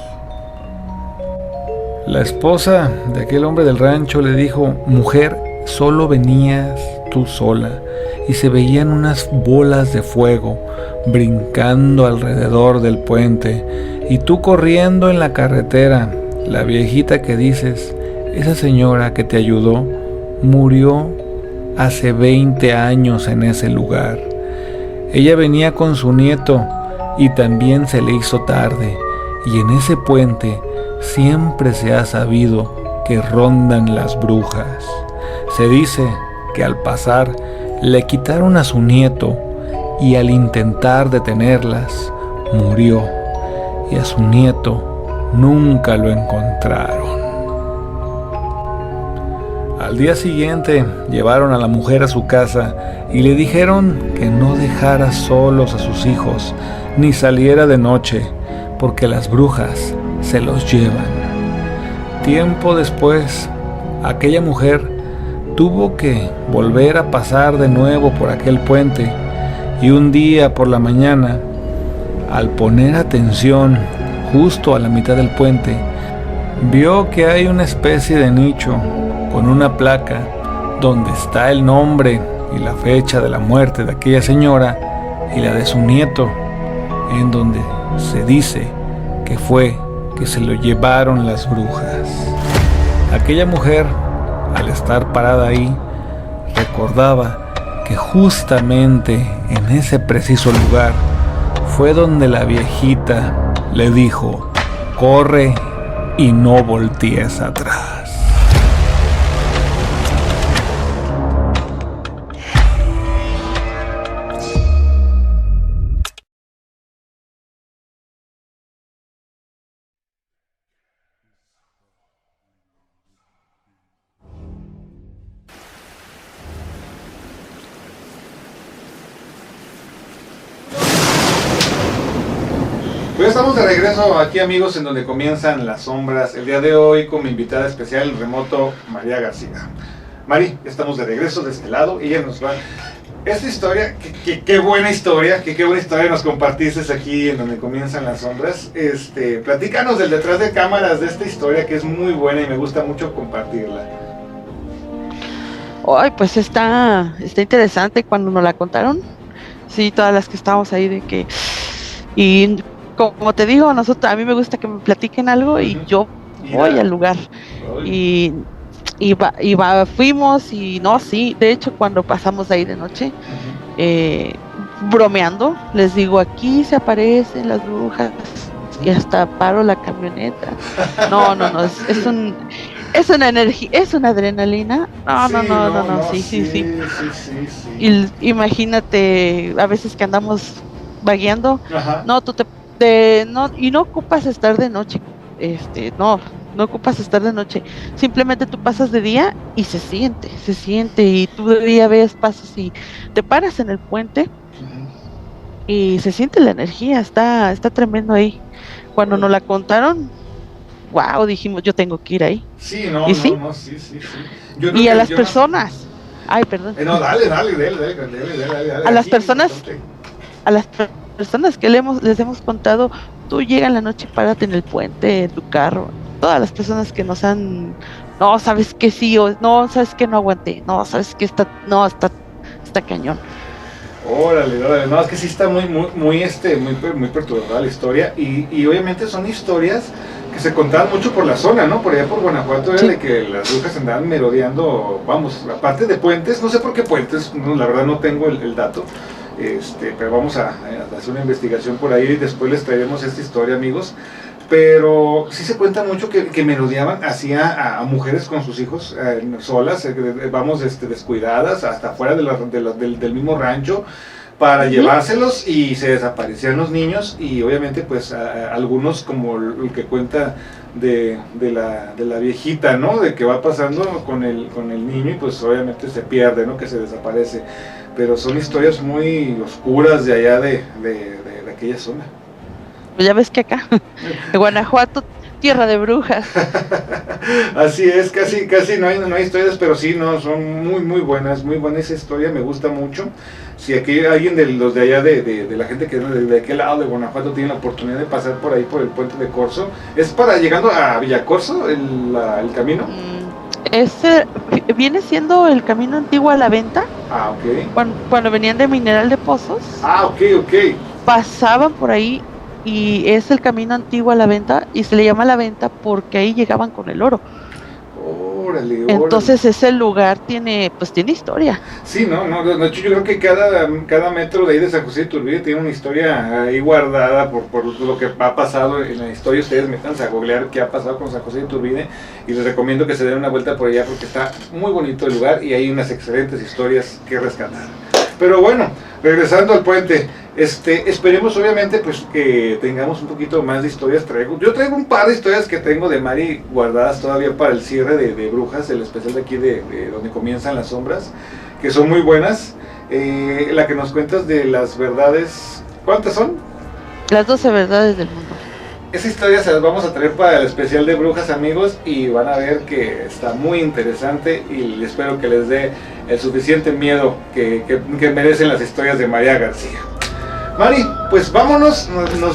La esposa de aquel hombre del rancho le dijo: mujer, solo venías tú sola, y se veían unas bolas de fuego brincando alrededor del puente, y tú corriendo en la carretera. La viejita que dices, esa señora que te ayudó, murió hace 20 años en ese lugar. Ella venía con su nieto y también se le hizo tarde, y en ese puente siempre se ha sabido que rondan las brujas. Se dice que al pasar le quitaron a su nieto y al intentar detenerlas murió, y a su nieto nunca lo encontraron. Al día siguiente llevaron a la mujer a su casa y le dijeron que no dejara solos a sus hijos ni saliera de noche, porque las brujas se los llevan. Tiempo después, aquella mujer tuvo que volver a pasar de nuevo por aquel puente, y un día por la mañana, al poner atención justo a la mitad del puente, vio que hay una especie de nicho con una placa donde está el nombre y la fecha de la muerte de aquella señora y la de su nieto, en donde se dice que fue que se lo llevaron las brujas. Aquella mujer, al estar parada ahí, recordaba que justamente en ese preciso lugar fue donde la viejita le dijo: corre y no voltees atrás. Pues estamos de regreso aquí, amigos, en donde comienzan las sombras. El día de hoy con mi invitada especial, el remoto María García. Mari, estamos de regreso de este lado. Ella nos va... Esta historia, qué buena historia, qué buena historia nos compartiste aquí en donde comienzan las sombras. Platícanos del detrás de cámaras de esta historia, que es muy buena y me gusta mucho compartirla. Ay, pues está interesante cuando nos la contaron. Sí, todas las que estábamos ahí de que... Y como te digo, a mí me gusta que me platiquen algo y yo voy al lugar. Fuimos y no, sí, de hecho cuando pasamos ahí de noche, bromeando, les digo, aquí se aparecen las brujas y hasta paro la camioneta. No, es una energía, es una adrenalina. No, sí. Y imagínate, a veces que andamos vagueando, y no ocupas estar de noche, no ocupas estar de noche, simplemente tú pasas de día y se siente, y tú de día pasas y te paras en el puente y se siente la energía, está tremendo ahí. Cuando nos la contaron, wow, dijimos, yo tengo que ir ahí. Sí. Y a las personas, ay, perdón. No, dale. A las personas que les hemos contado, tú llega en la noche, párate en el puente, en tu carro. Todas las personas que nos han, no, sabes que sí, o no, sabes que no aguanté, no, sabes que está cañón. Órale, no, es que sí está muy perturbadora la historia, y obviamente son historias que se contaban mucho por la zona, ¿no? Por allá por Guanajuato era de que las brujas andaban merodeando, vamos, aparte de puentes, no sé por qué puentes, no, la verdad no tengo el dato. Pero vamos a hacer una investigación por ahí y después les traeremos esta historia, amigos. pero sí se cuenta mucho que merodeaban hacia a mujeres con sus hijos solas, vamos, descuidadas, hasta fuera del mismo rancho, para llevárselos, y se desaparecían los niños, y obviamente pues algunos, como el que cuenta de la viejita, ¿no? De que va pasando con el niño y pues obviamente se pierde, ¿no? Que se desaparece. Pero son historias muy oscuras de allá de aquella zona. Pues ya ves que acá, en Guanajuato, tierra de brujas. Así es, casi no hay historias, pero sí, no, son muy buena esa historia, me gusta mucho. Si aquí alguien de los de allá, de la gente que es de aquel lado de Guanajuato, tiene la oportunidad de pasar por ahí, por el puente de Corzo, es para llegando a Villacorzo el camino. Ese viene siendo el camino antiguo a la venta. Ah, ok. Cuando venían de Mineral de Pozos. Ah, ok. Pasaban por ahí y es el camino antiguo a la venta, y se le llama la venta porque ahí llegaban con el oro. Órale. Entonces ese lugar tiene historia. Sí, no, de hecho yo creo que cada metro de ahí de San José de Iturbide tiene una historia ahí guardada por lo que ha pasado en la historia. Ustedes métanse a googlear qué ha pasado con San José de Iturbide, y les recomiendo que se den una vuelta por allá porque está muy bonito el lugar y hay unas excelentes historias que rescatar. Pero bueno, regresando al puente, esperemos obviamente pues que tengamos un poquito más de historias. Yo traigo un par de historias que tengo de Mari guardadas todavía para el cierre de Brujas, el especial de aquí de donde comienzan las sombras, que son muy buenas. La que nos cuentas de las verdades, ¿cuántas son? Las 12 verdades del mundo. Esa historia se las vamos a traer para el especial de Brujas, amigos, y van a ver que está muy interesante, y espero que les dé el suficiente miedo que merecen las historias de María García. Mari, pues vámonos,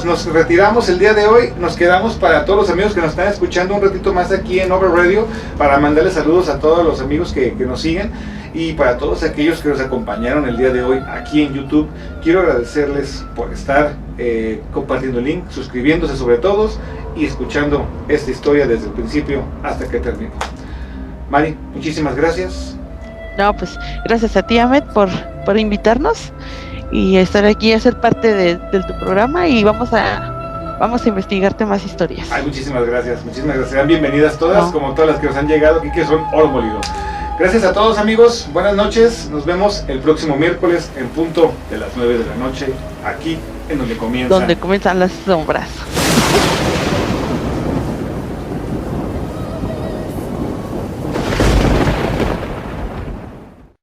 nos retiramos el día de hoy, nos quedamos para todos los amigos que nos están escuchando un ratito más aquí en Over Radio, para mandarles saludos a todos los amigos que nos siguen, y para todos aquellos que nos acompañaron el día de hoy aquí en YouTube. Quiero agradecerles por estar compartiendo el link, suscribiéndose sobre todo, y escuchando esta historia desde el principio hasta que termine. Mari, muchísimas gracias. No, pues gracias a ti, Ahmed, por invitarnos y estar aquí a ser parte de tu programa, y vamos a investigarte más historias. Ay, muchísimas gracias. Sean bienvenidas todas, como todas las que nos han llegado aquí, que son oro molido. Gracias a todos, amigos, buenas noches, nos vemos el próximo miércoles en punto de las 9 de la noche, aquí en donde comienzan las sombras.